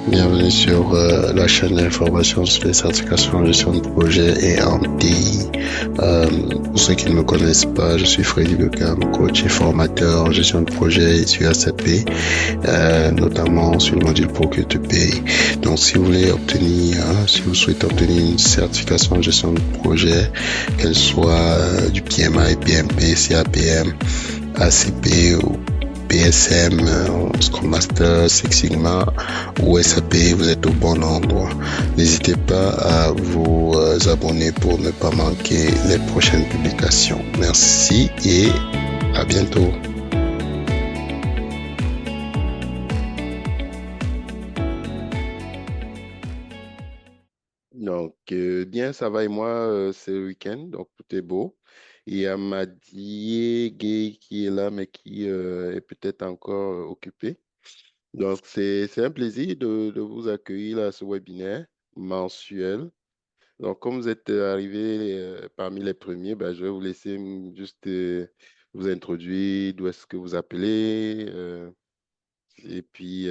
Bienvenue sur la chaîne d'information sur les certifications en gestion de projet et en TI. Pour ceux qui ne me connaissent pas, je suis Freddy Beckham, coach et formateur en gestion de projet et sur SAP, notamment sur le module Procure to Pay. Donc, si vous souhaitez obtenir une certification en gestion de projet, qu'elle soit du PMI, PMP, CAPM, ACP ou PSM, Scrum Master, Six Sigma ou SAP, vous êtes au bon endroit. N'hésitez pas à vous abonner pour ne pas manquer les prochaines publications. Merci et à bientôt. Donc, bien, ça va et moi, c'est le week-end, donc tout est beau. Il y a Madie Gay qui est là, mais qui est peut-être encore occupé. Donc, c'est un plaisir de vous accueillir à ce webinaire mensuel. Donc, comme vous êtes arrivé parmi les premiers, ben, je vais vous laisser juste vous introduire, d'où est-ce que vous appelez, et puis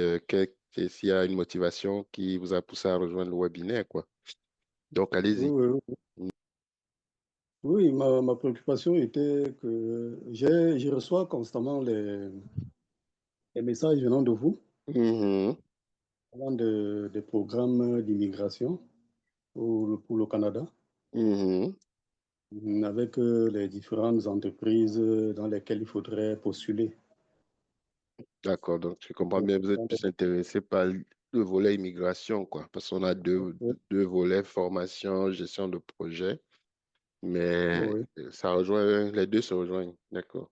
s'il y a une motivation qui vous a poussé à rejoindre le webinaire, quoi. Donc, Oui, allez-y. oui, oui. Oui, ma préoccupation était que je reçois constamment les messages venant de vous, Mhm, venant des programmes d'immigration pour le Canada, mhm. avec les différentes entreprises dans lesquelles il faudrait postuler. D'accord, donc je comprends Donc, bien, vous êtes plus intéressé par le volet immigration, quoi, parce qu'on a deux volets, formation, gestion de projet. Mais oui. ça rejoint, les deux se rejoignent. D'accord.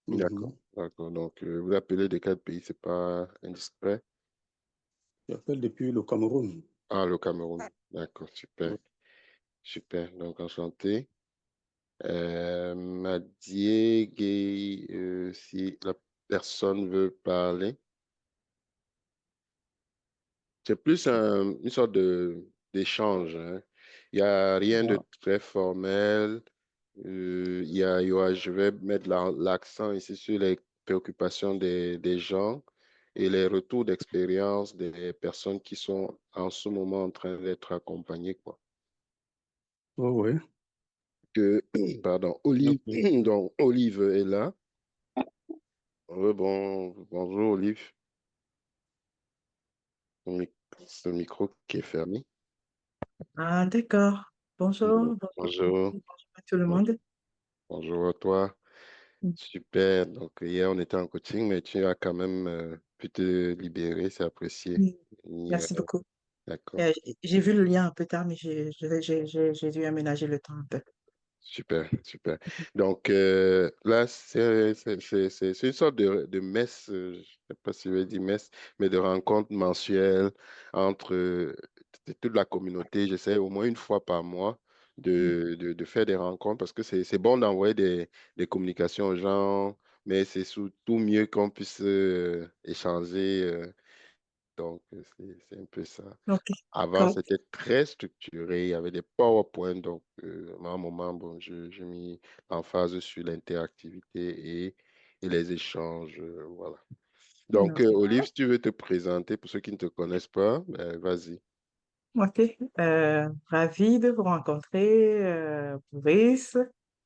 D'accord. Mhm. D'accord. Donc, vous appelez de quel pays? C'est pas indiscret. J'appelle depuis le Cameroun. Ah, le Cameroun. D'accord. Super. Oui. Super. Donc, enchanté. Madié, Gay, si la personne veut parler, c'est plus une sorte d'échange, hein. Il n'y a rien de Ah, très formel. Je vais mettre l'accent ici sur les préoccupations des gens et les retours d'expérience des personnes qui sont en ce moment en train d'être accompagnées, quoi. oui, oui. Pardon, Olive, Ok. donc Olive est là. Bonjour Olive. C'est le micro qui est fermé. Ah, d'accord. Bonjour, Bonjour, bonjour à tout le bonjour, monde. bonjour à toi. Super. Donc, hier, on était en coaching, mais tu as quand même pu te libérer, c'est apprécié. Oui, Et, merci beaucoup. d'accord. J'ai vu le lien un peu tard, mais j'ai dû aménager le temps un peu. Super, super. Donc, là, c'est une sorte de messe, je ne sais pas si je vais dire messe, mais de rencontre mensuelle entre toute la communauté. J'essaie au moins une fois par mois de faire des rencontres parce que c'est bon d'envoyer des communications aux gens, mais c'est surtout mieux qu'on puisse échanger. C'est un peu ça. Ok, Avant, d'accord. c'était très structuré. Il y avait des PowerPoint. Donc, à un moment, bon, j'ai mis l'emphase sur l'interactivité et les échanges. Voilà. Donc, Ok. Olive, si tu veux te présenter pour ceux qui ne te connaissent pas, ben, vas-y. Ok. Ravi de vous rencontrer, Boris.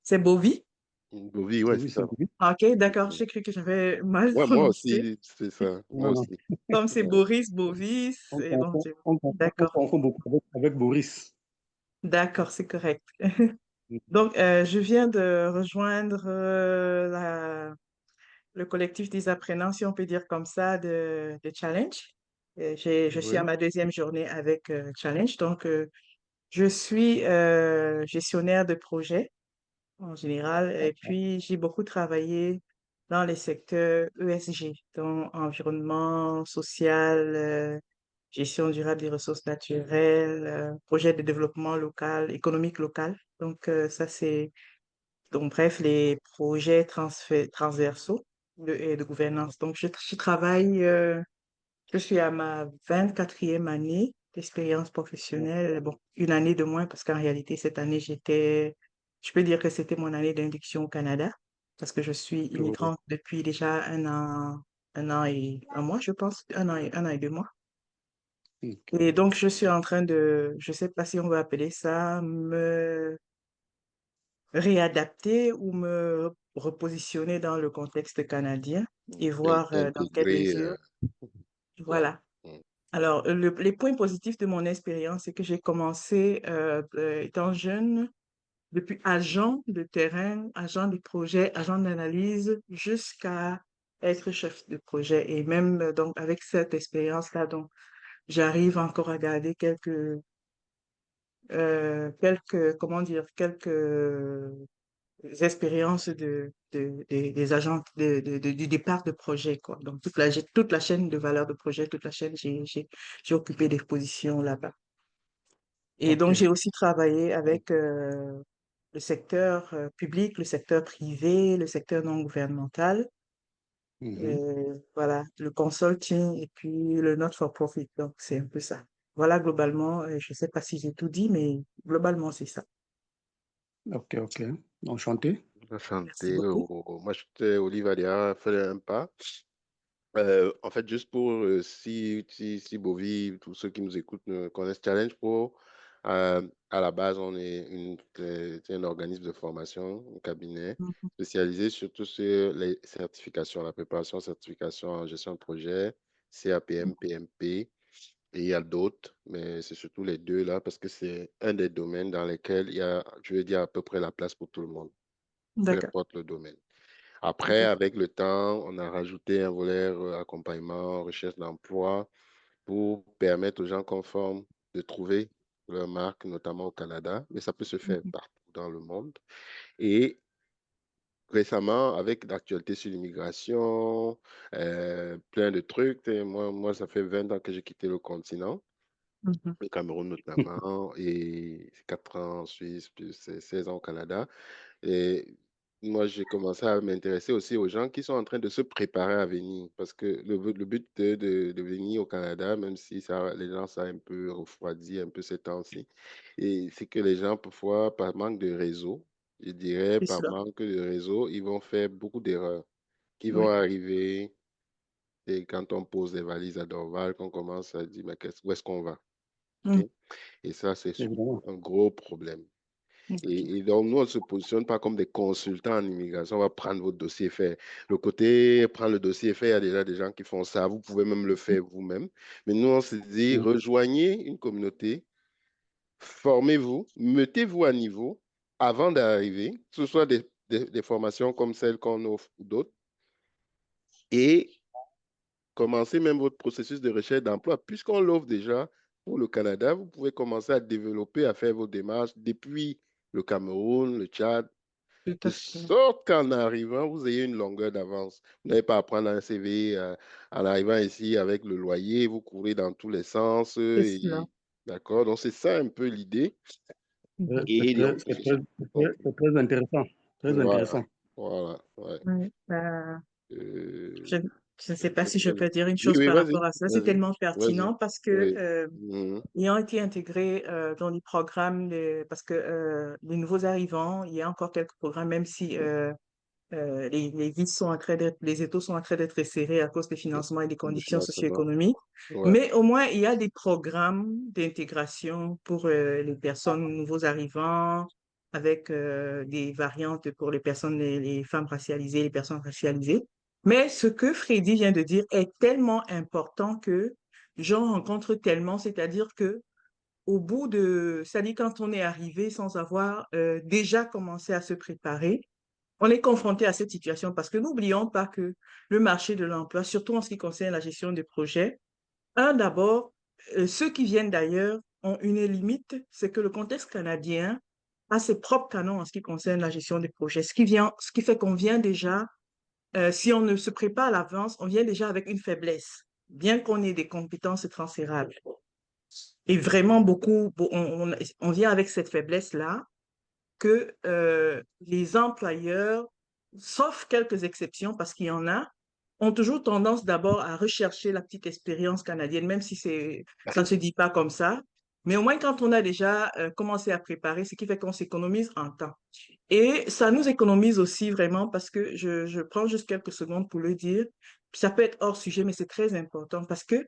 C'est Bovie? Oui, ouais, c'est Oui, c'est ça. oui. Ok, d'accord. J'ai cru que j'avais mal Ouais, moi prononcé. aussi, c'est ça. Moi Non, non. aussi. Comme c'est Ouais. Boris, Bovis, et bon, On d'accord. confond beaucoup avec Boris. D'accord, c'est correct. Donc, je viens de rejoindre le collectif des apprenants, si on peut dire comme ça, de Challenge. Je suis à Oui. ma deuxième journée avec Challenge. Donc, je suis gestionnaire de projet en général. Et puis, j'ai beaucoup travaillé dans les secteurs ESG, donc environnement, social, gestion durable des ressources naturelles, projet de développement local, économique local. Donc, ça, c'est donc, bref, les projets transversaux et de gouvernance. Donc, je travaille, je suis à ma 24e année d'expérience professionnelle. Bon, une année de moins parce qu'en réalité, cette année, je peux dire que c'était mon année d'induction au Canada parce que je suis Oui. immigrante depuis déjà un an et un mois, je pense, un an et 2 mois. Et Ok. donc, je suis en train de, je sais pas si on va appeler ça, me réadapter ou me repositionner dans le contexte canadien et voir dans quelle D'intégrer, mesure. quoi. Voilà. Mm. Alors, les points positifs de mon expérience, c'est que j'ai commencé étant jeune, depuis agent de terrain, agent de projet, agent d'analyse, jusqu'à être chef de projet. Et même donc avec cette expérience-là, donc j'arrive encore à garder comment dire, quelques expériences des agents du départ de projet, quoi. Donc toute la chaîne de valeur de projet, toute la chaîne, j'ai occupé des positions là-bas. Et Ok. donc j'ai aussi travaillé avec le secteur public, le secteur privé, le secteur non gouvernemental, Mhm. voilà, le consulting et puis le not-for-profit. Donc c'est un peu ça. Voilà globalement, je ne sais pas si j'ai tout dit, mais globalement c'est ça. Ok, ok. Enchanté. Merci Enchanté. beaucoup. Moi, j'étais Olivalia, fait un pas. En fait, juste pour si Bovie, tous ceux qui nous écoutent connaissent Challenge Pro, à la base, on est c'est un organisme de formation, un cabinet Mhm. spécialisé surtout sur les certifications, la préparation certification en gestion de projet, CAPM, PMP, et il y a d'autres, mais c'est surtout les deux là parce que c'est un des domaines dans lesquels il y a, je veux dire, à peu près la place pour tout le monde, peu D'accord. importe le domaine. Après, OK. avec le temps, on a rajouté un volet accompagnement, recherche d'emploi pour permettre aux gens conformes de trouver leur marque, notamment au Canada, mais ça peut se faire Mhm. partout dans le monde. Et récemment, avec l'actualité sur l'immigration, plein de trucs, et moi, ça fait 20 ans que j'ai quitté le continent, Mhm. le Cameroun notamment, et 4 ans en Suisse, puis 16 ans au Canada. Et moi, j'ai commencé à m'intéresser aussi aux gens qui sont en train de se préparer à venir. Parce que le but de venir au Canada, même si ça, les gens ça a un peu refroidi un peu ces temps-ci, et c'est que les gens, parfois, par manque de réseau, je dirais, C'est par cela. manque de réseau, ils vont faire beaucoup d'erreurs qui vont Oui. arriver. Et quand on pose des valises à Dorval, qu'on commence à dire, mais où est-ce qu'on va? OK? Mm. Et ça, c'est Évidemment. un gros problème. OK. Et donc, nous, on ne se positionne pas comme des consultants en immigration. On va prendre votre dossier et faire. Le côté, prendre le dossier et faire, il y a déjà des gens qui font ça. Vous pouvez même le faire vous-même. Mais nous, on se dit, Mhm. rejoignez une communauté, formez-vous, mettez-vous à niveau avant d'arriver, que ce soit des formations comme celles qu'on offre ou d'autres, et commencez même votre processus de recherche d'emploi. Puisqu'on l'offre déjà pour le Canada, vous pouvez commencer à développer, à faire vos démarches depuis le Cameroun, le Tchad, Tout de à fait. sorte qu'en arrivant, vous ayez une longueur d'avance. Vous n'avez pas à prendre un CV en arrivant ici avec le loyer, vous courez dans tous les sens. C'est cela. D'accord? Donc, c'est ça un peu l'idée. Mhm. Et donc, C'est très intéressant. Très voilà, intéressant. voilà, ouais. Oui. Euh, Je, je ne sais pas si je peux dire une oui, chose oui, par rapport vas-y, à ça. C'est vas-y, tellement vas-y. pertinent parce que Oui. Mhm. ayant été intégré dans les programmes, parce que les nouveaux arrivants, il y a encore quelques programmes, même si les vis sont en train d'être, les étaux sont en train d'être resserrés à cause des financements et des Du conditions financement. socio-économiques. Ouais. Mais au moins, il y a des programmes d'intégration pour les personnes nouveaux arrivants, avec des variantes pour les personnes, les femmes racialisées, les personnes racialisées. Mais ce que Freddy vient de dire est tellement important que j'en rencontre tellement, c'est-à-dire que au bout de, c'est-à-dire quand on est arrivé sans avoir déjà commencé à se préparer, on est confronté à cette situation parce que n'oublions pas que le marché de l'emploi, surtout en ce qui concerne la gestion des projets, d'abord, ceux qui viennent d'ailleurs ont une limite, c'est que le contexte canadien a ses propres canons en ce qui concerne la gestion des projets, ce qui fait qu'on vient déjà, si on ne se prépare à l'avance, on vient déjà avec une faiblesse, bien qu'on ait des compétences transférables. Et vraiment beaucoup, on vient avec cette faiblesse-là que les employeurs, sauf quelques exceptions, parce qu'il y en a, ont toujours tendance d'abord à rechercher la petite expérience canadienne, même si ça ne se dit pas comme ça. Mais au moins, quand on a déjà commencé à préparer, ce qui fait qu'on s'économise en temps. Et ça nous économise aussi vraiment parce que je prends juste quelques secondes pour le dire. Ça peut être hors sujet, mais c'est très important parce que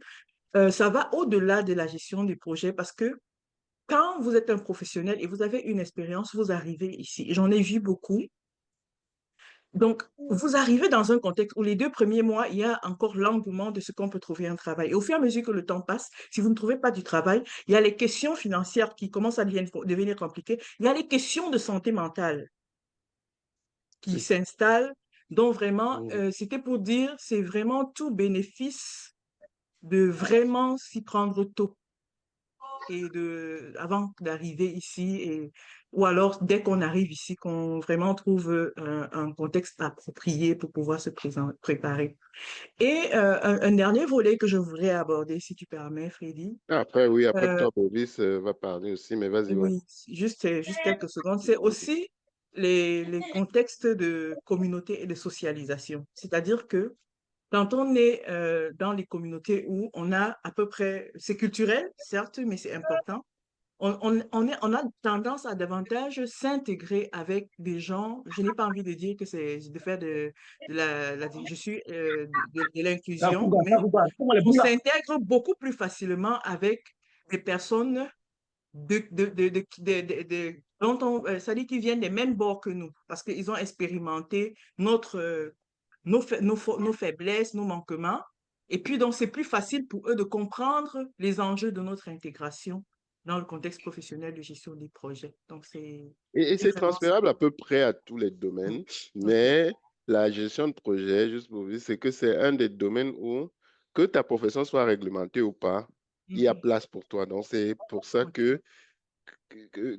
ça va au-delà de la gestion du projet parce que quand vous êtes un professionnel et vous avez une expérience, vous arrivez ici. J'en ai vu beaucoup. Donc, vous arrivez dans un contexte où les 2 premiers mois, il y a encore l'engouement de ce qu'on peut trouver un travail. Et au fur et à mesure que le temps passe, si vous ne trouvez pas du travail, il y a les questions financières qui commencent à devenir compliquées. Il y a les questions de santé mentale qui Oui. s'installent. Donc, vraiment, Mhm. c'était pour dire, c'est vraiment tout bénéfice de vraiment s'y prendre tôt et avant d'arriver ici ou alors dès qu'on arrive ici, qu'on vraiment trouve un contexte approprié pour pouvoir se préparer. Et un dernier volet que je voudrais aborder, si tu permets, Freddy. Après, oui, après euh, toi, Boris va parler aussi, mais vas-y, ouais. oui, juste quelques secondes. C'est aussi les contextes de communauté et de socialisation. C'est-à-dire que quand on est dans les communautés où on a à peu près, c'est culturel, certes, mais c'est important. On a tendance à davantage s'intégrer avec des gens. Je n'ai pas envie de dire que c'est de faire je suis de l'inclusion, mais on s'intègre beaucoup plus facilement avec des personnes dont ça dit qu'ils viennent des mêmes bords que nous, parce qu'ils ont expérimenté nos faiblesses, nos manquements. Et puis, donc, c'est plus facile pour eux de comprendre les enjeux de notre intégration dans le contexte professionnel de gestion des projets. Donc, Et c'est c'est vraiment ça. transférable à peu près à tous les domaines, OK. mais la gestion de projet, juste pour vous dire, c'est que c'est un des domaines où, que ta profession soit réglementée ou pas, il y a Mhm. place pour toi. Donc, c'est pour ça OK. que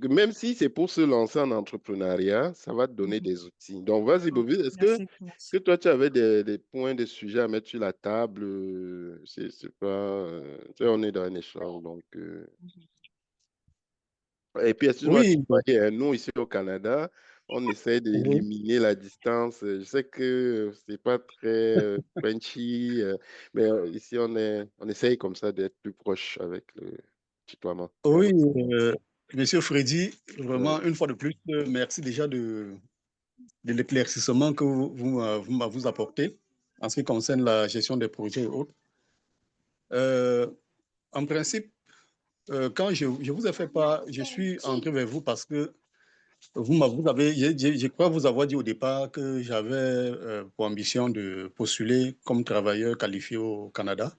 même si c'est pour se lancer en entrepreneuriat, ça va te donner Mhm. des outils. Donc, vas-y, OK. Bovis, Merci. que Merci. toi, tu avais des points, des sujets à mettre sur la table? C'est pas, tu sais, on est dans un échange, donc. Et puis, excuse-moi, tu Oui, voyais, nous, ici au Canada, on essaie oui, d'éliminer la distance. Je sais que c'est pas très punchy, mais ici, on essaye comme ça d'être plus proche avec le tutoiement. oui, Monsieur Freddy, Ouais. vraiment, une fois de plus, merci déjà de l'éclaircissement que vous apportez en ce qui concerne la gestion des projets et autres. Euh, En principe, quand je vous ai fait part, je suis entré vers vous parce que vous avez, je crois vous avoir dit au départ que j'avais pour ambition de postuler comme travailleur qualifié au Canada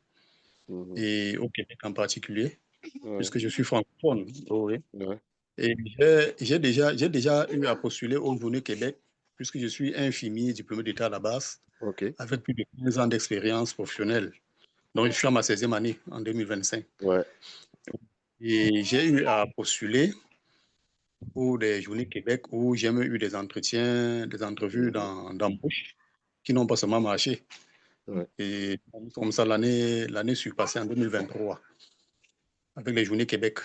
Mhm. et au Québec en particulier, Ouais. puisque je suis francophone. Oui. Ouais. Et j'ai déjà eu à postuler au Journée Québec, puisque je suis infirmier diplômé d'État à la base, OK. avec plus de 15 ans d'expérience professionnelle. Donc, je suis à ma 16e année en 2025. Ouais. Et j'ai eu à postuler pour des Journées Québec où j'ai même eu des entretiens, des entrevues Mhm. d'embauche qui n'ont pas seulement marché. Ouais. Et comme ça, l'année surpassée en 2023, avec les Journées Québec.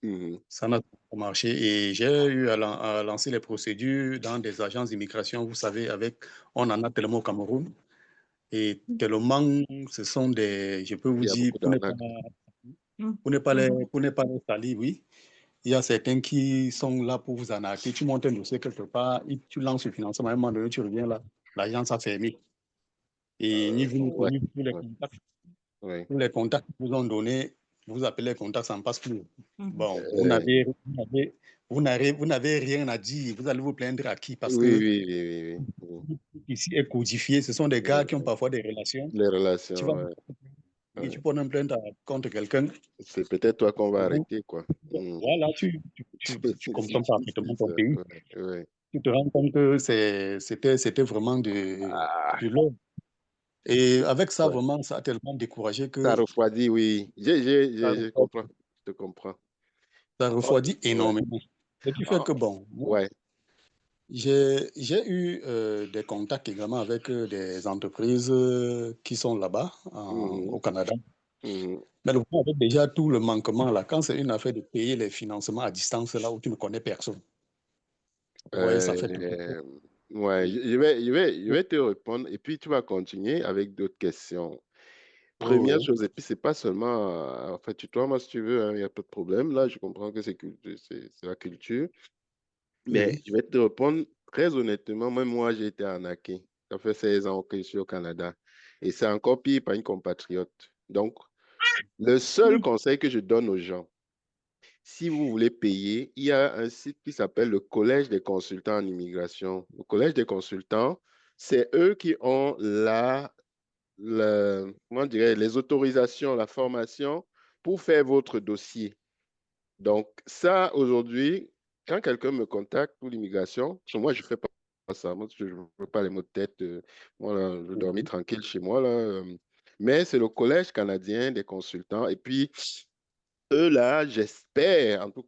Mhm. Ça n'a pas marché et j'ai eu à lancer les procédures dans des agences d'immigration. Vous savez, on en a tellement au Cameroun et tellement ce sont des, je peux Il vous y a dire, beaucoup d'arnaques. Mhm. pour ne pas les salir, oui. Il y a certains qui sont là pour vous arnaquer. Tu montes un dossier quelque part, tu lances le financement, à un moment donné, tu reviens là, l'agence a fermé. Et ni vous, Ouais. ni tous Ouais. Ouais. les contacts qu'ils vous ont donnés, vous appelez les contacts, ça ne passe plus. Mhm. Bon, Euh, vous n'avez rien à dire. Vous allez vous plaindre à qui? Parce oui, que oui, oui, oui, oui. ici est codifié. Ce sont des gars qui ont Ouais. parfois des relations. Les Tu relations, vas ouais. et tu Ouais. portes une plainte contre quelqu'un. C'est peut-être toi qu'on va Vous- arrêter, quoi. Mhm. Voilà, tu Si comprends tu dis parfaitement ton ça. pays. Ouais. Ouais. Tu te rends compte que c'était vraiment Ah, de l'ordre. Et avec ça, ouais. vraiment, ça a tellement découragé Ça que refroidit, oui. ça Je comprends. Je te comprends. ça Oh, refroidit ouais. énormément. Ce qui fait Oh, que, bon, ouais. j'ai eu des contacts également avec des entreprises qui sont là-bas Mhm. au Canada. Mhm. Mais le problème avec déjà tout le manquement là, quand c'est une affaire de payer les financements à distance là où tu ne connais personne, vous voyez, ça fait tout. Euh, ouais, je vais te répondre et puis tu vas continuer avec d'autres questions. Oh, Première oui. chose, et puis c'est pas seulement, en fait, tutoie-moi si tu veux, il n'y a pas de problème. Là, je comprends que c'est la culture. Mais Oui. je vais te répondre très honnêtement, même moi, j'ai été arnaqué. Ça fait 16 ans que je suis au Canada. Et c'est encore pire par une compatriote. Donc, Le seul conseil que je donne aux gens, si vous voulez payer, il y a un site qui s'appelle le Collège des consultants en immigration. Le Collège des consultants, c'est eux qui ont comment dirais, les autorisations, la formation pour faire votre dossier. Donc, ça, aujourd'hui, quand quelqu'un me contacte pour l'immigration, parce que moi, je ne fais pas ça. Moi, je ne veux pas les mots de tête. Moi, là, je dormis tranquille chez moi. Là, mais c'est le Collège canadien des consultants. Et puis, eux, là, j'espère, en tout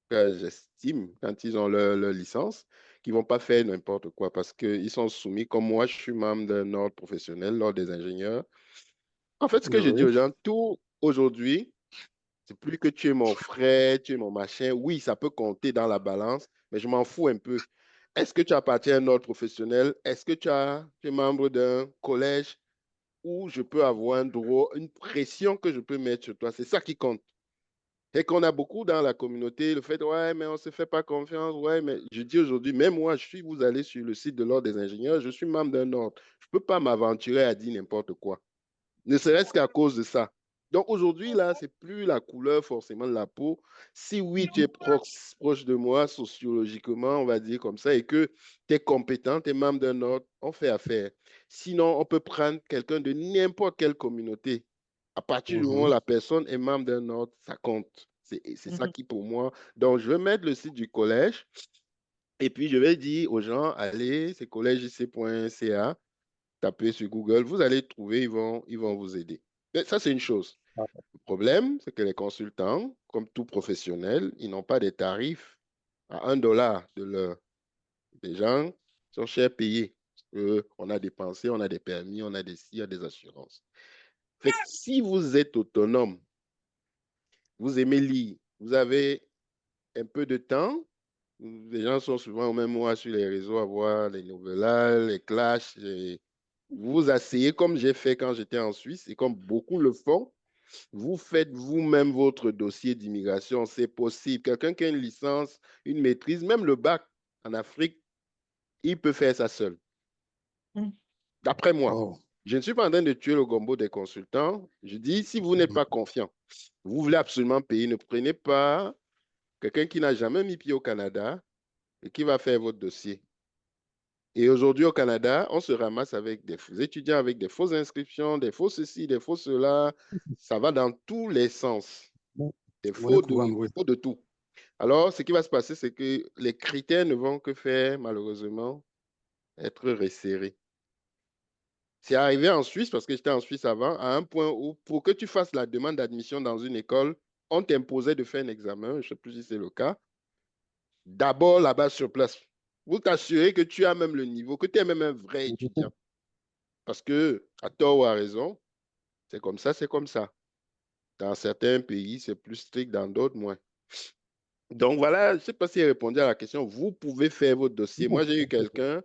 cas, j'estime, quand ils ont leur licence, qu'ils ne vont pas faire n'importe quoi parce qu'ils sont soumis, comme moi, je suis membre d'un ordre professionnel, l'ordre des ingénieurs. En fait, ce que je dis Oui. aux gens, tout aujourd'hui, c'est plus que tu es mon frère, tu es mon machin. Oui, ça peut compter dans la balance, mais je m'en fous un peu. Est-ce que tu appartiens à un ordre professionnel? Est-ce que tu es membre d'un collège où je peux avoir un droit, une pression que je peux mettre sur toi? C'est ça qui compte. Et qu'on a beaucoup dans la communauté, le fait, ouais, mais on ne se fait pas confiance, ouais, mais je dis aujourd'hui, même moi, vous allez sur le site de l'Ordre des ingénieurs, je suis membre d'un ordre. Je ne peux pas m'aventurer à dire n'importe quoi, ne serait-ce qu'à cause de ça. Donc aujourd'hui, là, c'est plus la couleur forcément de la peau. Si oui, tu es proche de moi sociologiquement, on va dire comme ça, et que tu es compétent, tu es membre d'un ordre, on fait affaire. Sinon, on peut prendre quelqu'un de n'importe quelle communauté. À partir du moment où la personne est membre d'un ordre, ça compte. C'est ça qui pour moi. Donc, je vais mettre le site du collège et puis je vais dire aux gens, allez, c'est collègeic.ca, tapez sur Google, vous allez trouver, ils vont vous aider. Mais ça, c'est une chose. Le problème, c'est que les consultants, comme tout professionnel, ils n'ont pas des tarifs à $1 de l'heure. Les gens sont chers payés. On a des pensées, on a des permis, on a des si, on a des assurances. Fait que si vous êtes autonome, vous aimez lire, vous avez un peu de temps, les gens sont souvent au même mois sur les réseaux à voir les novellas, les clashs. Vous vous asseyez comme j'ai fait quand j'étais en Suisse et comme beaucoup le font. Vous faites vous-même votre dossier d'immigration, c'est possible. Quelqu'un qui a une licence, une maîtrise, même le bac en Afrique, il peut faire ça seul. D'après moi, Oh. je ne suis pas en train de tuer le gombo des consultants. Je dis, si vous n'êtes pas confiant, vous voulez absolument payer, ne prenez pas quelqu'un qui n'a jamais mis pied au Canada et qui va faire votre dossier. Et aujourd'hui, au Canada, on se ramasse avec des faux étudiants, avec des fausses inscriptions, des faux ceci, des faux cela. Ça va dans tous les sens. Des Monnaie faux courante, oui. faux de tout. Alors, ce qui va se passer, c'est que les critères ne vont que faire, malheureusement, être resserrés. C'est arrivé en Suisse, parce que j'étais en Suisse avant, à un point où, pour que tu fasses la demande d'admission dans une école, on t'imposait de faire un examen, je ne sais plus si c'est le cas, d'abord là-bas sur place. Vous t'assurez que tu as même le niveau, que tu es même un vrai étudiant. Parce que, à tort ou à raison, c'est comme ça, c'est comme ça. Dans certains pays, c'est plus strict, dans d'autres, moins. Donc voilà, je ne sais pas si j'ai répondu à la question. Vous pouvez faire votre dossier. Moi, j'ai eu quelqu'un,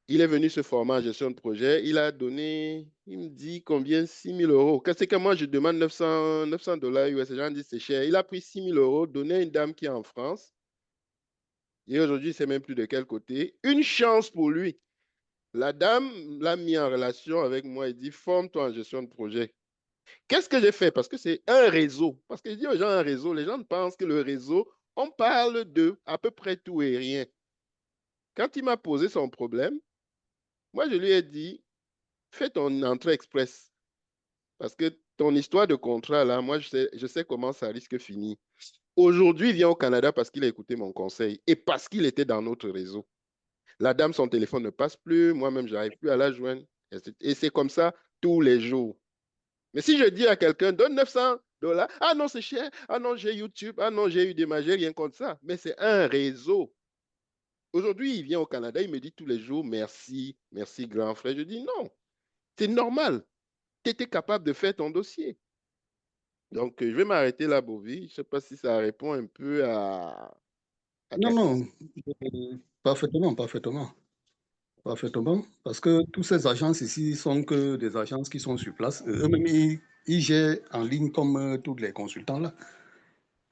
il est venu se former en gestion de projet. Il a donné, il me dit combien? 6 000 euros. C'est que moi, je demande 900 dollars US. Les gens disent c'est cher. Il a pris 6 000 euros, donné à une dame qui est en France. Et aujourd'hui, il ne sait même plus de quel côté. Une chance pour lui. La dame l'a mis en relation avec moi et dit forme-toi en gestion de projet. Qu'est-ce que j'ai fait? Parce que c'est un réseau. Parce que je dis aux gens un réseau, les gens pensent que le réseau, on parle de à peu près tout et rien. Quand il m'a posé son problème, moi, je lui ai dit, fais ton entrée express. Parce que ton histoire de contrat, là, moi, je sais comment ça risque finir. Aujourd'hui, il vient au Canada parce qu'il a écouté mon conseil et parce qu'il était dans notre réseau. La dame, son téléphone ne passe plus. Moi-même, je n'arrive plus à la joindre. Et c'est comme ça tous les jours. Mais si je dis à quelqu'un, donne 900 dollars, ah non, c'est cher, ah non, j'ai YouTube, ah non, j'ai eu des majeurs, rien contre ça. Mais c'est un réseau. Aujourd'hui, il vient au Canada, il me dit tous les jours, merci, merci grand frère. Je dis non, c'est normal. Tu étais capable de faire ton dossier. Donc, je vais m'arrêter là, Bovie. Je ne sais pas si ça répond un peu à ta Non, question. non, parfaitement, parfaitement, parfaitement. Parce que toutes ces agences ici sont que des agences qui sont sur place. Eux-mêmes, ils gèrent en ligne comme tous les consultants là.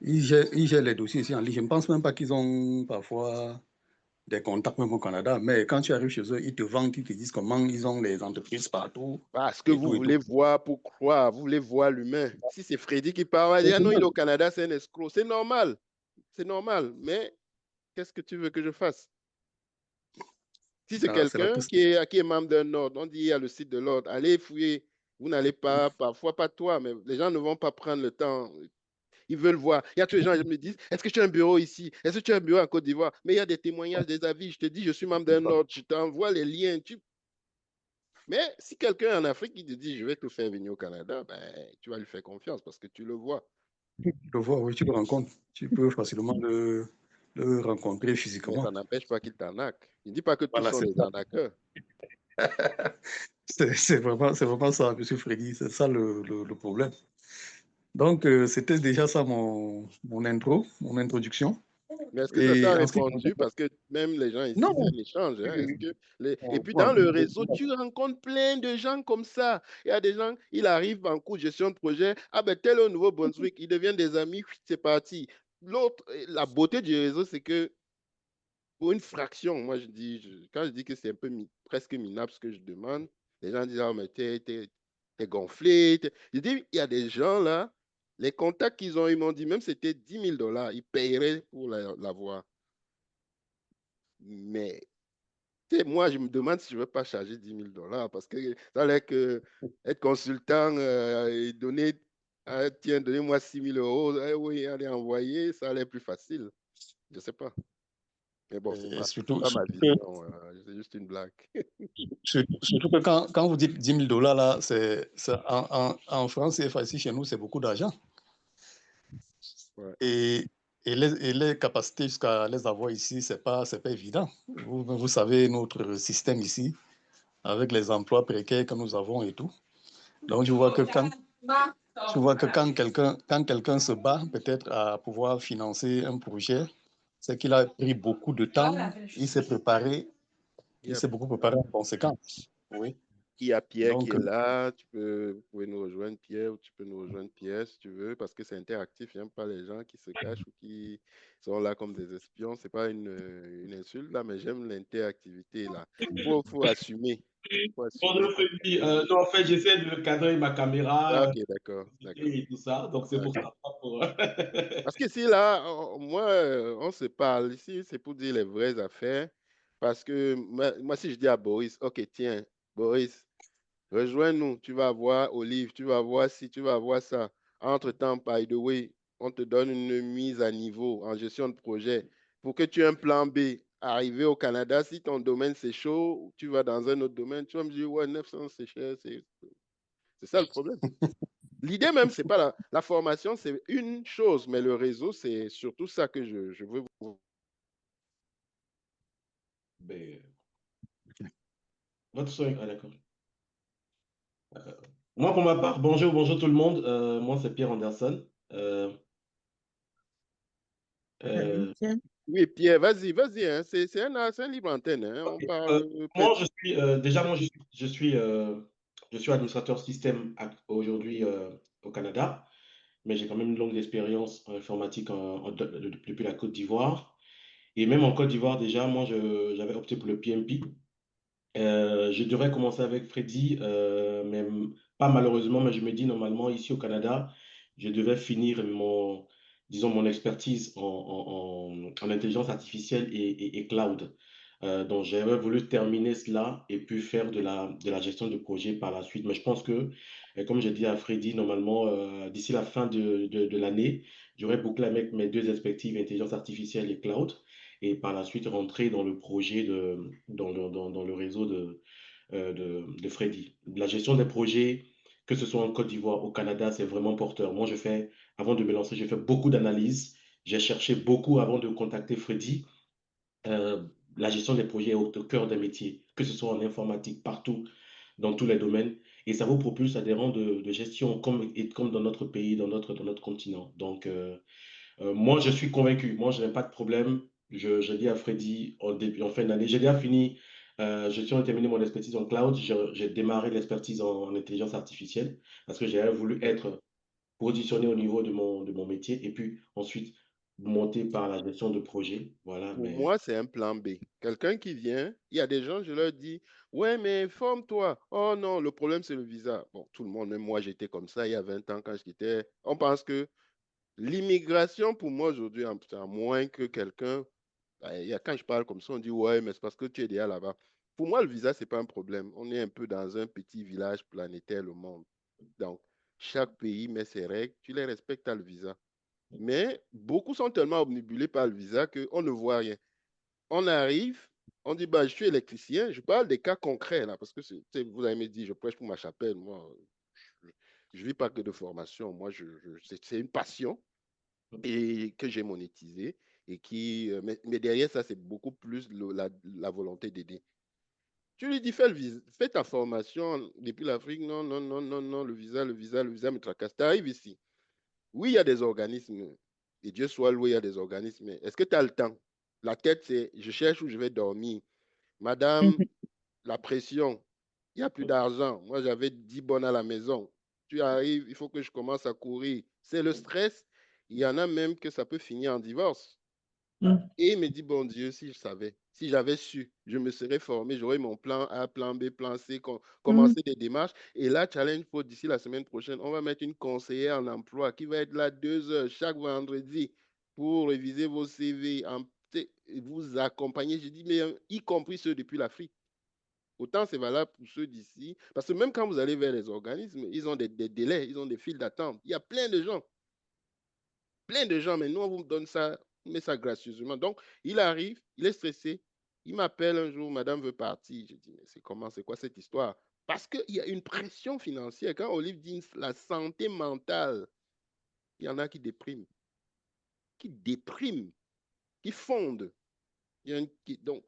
Ils gèrent les dossiers ici en ligne. Je ne pense même pas qu'ils ont parfois des contacts même au Canada. Mais quand tu arrives chez eux, ils te vendent, ils te disent comment ils ont les entreprises partout. Parce que Et vous tout, et voulez tout. voir pour croire, vous voulez voir l'humain. Si c'est Freddy qui parle, on va dire, ah non, il est au Canada, c'est un escroc. C'est normal. C'est normal. Mais qu'est-ce que tu veux que je fasse? Si c'est Ah, c'est la quelqu'un piste. qui est membre d'un ordre, on dit il y a le site de l'ordre, allez fouiller. Vous n'allez pas, parfois pas toi, mais les gens ne vont pas prendre le temps. Ils veulent voir. Il y a tous les gens qui me disent, est-ce que tu as un bureau ici? Est-ce que tu as un bureau en Côte d'Ivoire? Mais il y a des témoignages, des avis. Je te dis, je suis membre d'un ordre, je t'envoie les liens. Mais si quelqu'un en Afrique qui te dit, je vais te faire venir au Canada, ben, tu vas lui faire confiance parce que tu le vois. Tu le vois, oui, tu le rencontres. Tu peux facilement le rencontrer Mais physiquement. ça n'empêche pas qu'il t'arnaque. Il ne dit pas que tous Voilà, sont c'est des arnaqueurs. vraiment ça, M. Freddy. C'est ça le problème. Donc, c'était déjà ça mon introduction. Mais est-ce que ça Et t'a en ce qui répondu? concerne... Parce que même les gens ici, c'est Non, un échange. Hein. Est-ce que Et puis dans bon, le réseau, tu rencontres plein de gens comme ça. Il y a des gens, il arrive en cours de gestion de projet. Ah ben tel au Nouveau-Brunswick, ils deviennent des amis, c'est parti. L'autre, la beauté du réseau, c'est que pour une fraction, moi je dis, quand je dis que c'est un peu presque minable ce que je demande, les gens disent, ah mais t'es gonflé. Je dis, il y a des gens là, les contacts qu'ils ont, ils m'ont dit, même si c'était 10 000 $, ils paieraient pour l'avoir. Mais moi, je me demande si je ne veux pas charger 10 000 $ parce que ça a l'air que être consultant et donner, ah, tiens, donnez-moi 6 000 €, oui, allez envoyer, ça a l'air plus facile. Je ne sais pas. Mais bon, ce n'est et pas, surtout, pas ma vision, c'est juste une blague. surtout que quand vous dites 10 000 $, là, en France, CFA ici chez nous, c'est beaucoup d'argent. Ouais. Et les capacités jusqu'à les avoir ici, c'est pas évident. Vous savez, notre système ici, avec les emplois précaires que nous avons et tout. Donc, je vois que quand quelqu'un se bat peut-être à pouvoir financer un projet, c'est qu'il a pris beaucoup de temps, il s'est préparé, Il y il a, s'est beaucoup préparé en conséquence. Oui. il y a Pierre qui Donc, est là, vous pouvez nous rejoindre Pierre ou tu peux nous rejoindre Pierre si tu veux, parce que c'est interactif. J'aime pas les gens qui se cachent ou qui sont là comme des espions. C'est pas une insulte là, mais j'aime l'interactivité là. Faut assumer. Faut assumer. Bonjour Freddy. Non, en fait, j'essaie de cadrer ma Ah, caméra ok, d'accord, d'accord. et tout ça. Donc, c'est pour Ok. ça. Pas pour... Parce que si là, moi, on se parle ici, c'est pour dire les vraies affaires. Parce que moi, si je dis à Boris, ok, tiens, Boris, rejoins-nous, tu vas voir Olive, tu vas voir ci, tu vas voir ça. Entre-temps, by the way, on te donne une mise à niveau en gestion de projet pour que tu aies un plan B. Arrivé au Canada, si ton domaine c'est chaud, tu vas dans un autre domaine, tu vas me dire, ouais, 900 c'est cher, c'est ça le problème. L'idée même, c'est pas la formation, c'est une chose, mais le réseau, c'est surtout ça que je veux vous. Ben, votre son, ah, d'accord. Moi, pour ma part, bonjour tout le monde. Moi, c'est Pierre Anderson. Salut, Euh, Pierre. Oui, Pierre, vas-y, hein, c'est un libre antenne, hein, on ok. parle Moi, je suis déjà, moi, je suis administrateur système aujourd'hui au Canada, mais j'ai quand même une longue expérience en informatique depuis la Côte d'Ivoire. Et même en Côte d'Ivoire, déjà, moi, j'avais opté pour le PMP. Je devrais commencer avec Freddy, mais pas malheureusement, mais je me dis normalement ici au Canada, je devais finir disons, mon expertise en intelligence artificielle et cloud. Donc j'avais voulu terminer cela et puis faire de la gestion de projet par la suite. Mais je pense que, comme j'ai dit à Freddy, normalement, d'ici la fin de l'année, j'aurais bouclé avec mes deux perspectives, intelligence artificielle et cloud et par la suite rentrer dans le projet dans le réseau de Freddy. La gestion des projets, que ce soit en Côte d'Ivoire, au Canada, c'est vraiment porteur. Moi, avant de me lancer, j'ai fait beaucoup d'analyses. J'ai cherché beaucoup avant de contacter Freddy. La gestion des projets est au cœur des métiers, que ce soit en informatique, partout, dans tous les domaines. Et ça vous propulse à des rangs de gestion comme dans notre pays, dans notre continent. Donc, moi, je suis convaincu. Moi, je n'ai pas de problème. Je dis à Freddy en fin d'année, j'ai déjà fini. Je suis en train de terminer mon expertise en cloud. J'ai démarré l'expertise en intelligence artificielle parce que j'ai voulu être positionné au niveau de mon métier. Et puis ensuite, monté par la gestion de projet. Voilà, Pour mais moi, c'est un plan B. Quelqu'un qui vient, il y a des gens, je leur dis, ouais, mais forme-toi. Oh non, le problème, c'est le visa. Bon, tout le monde, même moi, j'étais comme ça il y a 20 ans quand j'étais. On pense que l'immigration, pour moi, aujourd'hui, à moins que quelqu'un, quand je parle comme ça, on dit, ouais, mais c'est parce que tu es déjà là-bas. Pour moi, le visa, c'est pas un problème. On est un peu dans un petit village planétaire, le monde. Donc, chaque pays met ses règles, tu les respectes à le visa. Mais beaucoup sont tellement obnubilés par le visa qu'on ne voit rien. On arrive, on dit, bah, je suis électricien. Je parle des cas concrets, là, parce que vous avez me dit, je prêche pour ma chapelle. Moi, je ne vis pas que de formation. Moi, c'est une passion et que j'ai monétisée. Et mais derrière ça, c'est beaucoup plus la volonté d'aider. Tu lui dis, fais ta formation depuis l'Afrique. Non, non, non, non, non, le visa me tracasse. Tu arrives ici. Oui, il y a des organismes. Et Dieu soit loué, il y a des organismes. Mais est-ce que tu as le temps? La tête, c'est je cherche où je vais dormir. Madame, la pression, il n'y a plus d'argent. Moi, j'avais 10 bonnes à la maison. Tu arrives, il faut que je commence à courir. C'est le stress. Il y en a même que ça peut finir en divorce. Et il me dit, bon Dieu, si je savais, si j'avais su, je me serais formé, j'aurais mon plan A, plan B, plan C, commencer des démarches. Et là, Challenge Pro, d'ici la semaine prochaine, on va mettre une conseillère en emploi qui va être là 2 heures chaque vendredi pour réviser vos CV, vous accompagner. Je dis, mais y compris ceux depuis l'Afrique. Autant c'est valable pour ceux d'ici. Parce que même quand vous allez vers les organismes, ils ont des délais, ils ont des files d'attente. Il y a plein de gens, mais nous, on vous donne ça, on met ça gracieusement. Donc, il arrive, il est stressé, il m'appelle un jour, madame veut partir. Je dis, mais c'est quoi cette histoire? Parce qu'il y a une pression financière. Quand Olive dit la santé mentale, il y en a qui dépriment, qui fondent. Donc,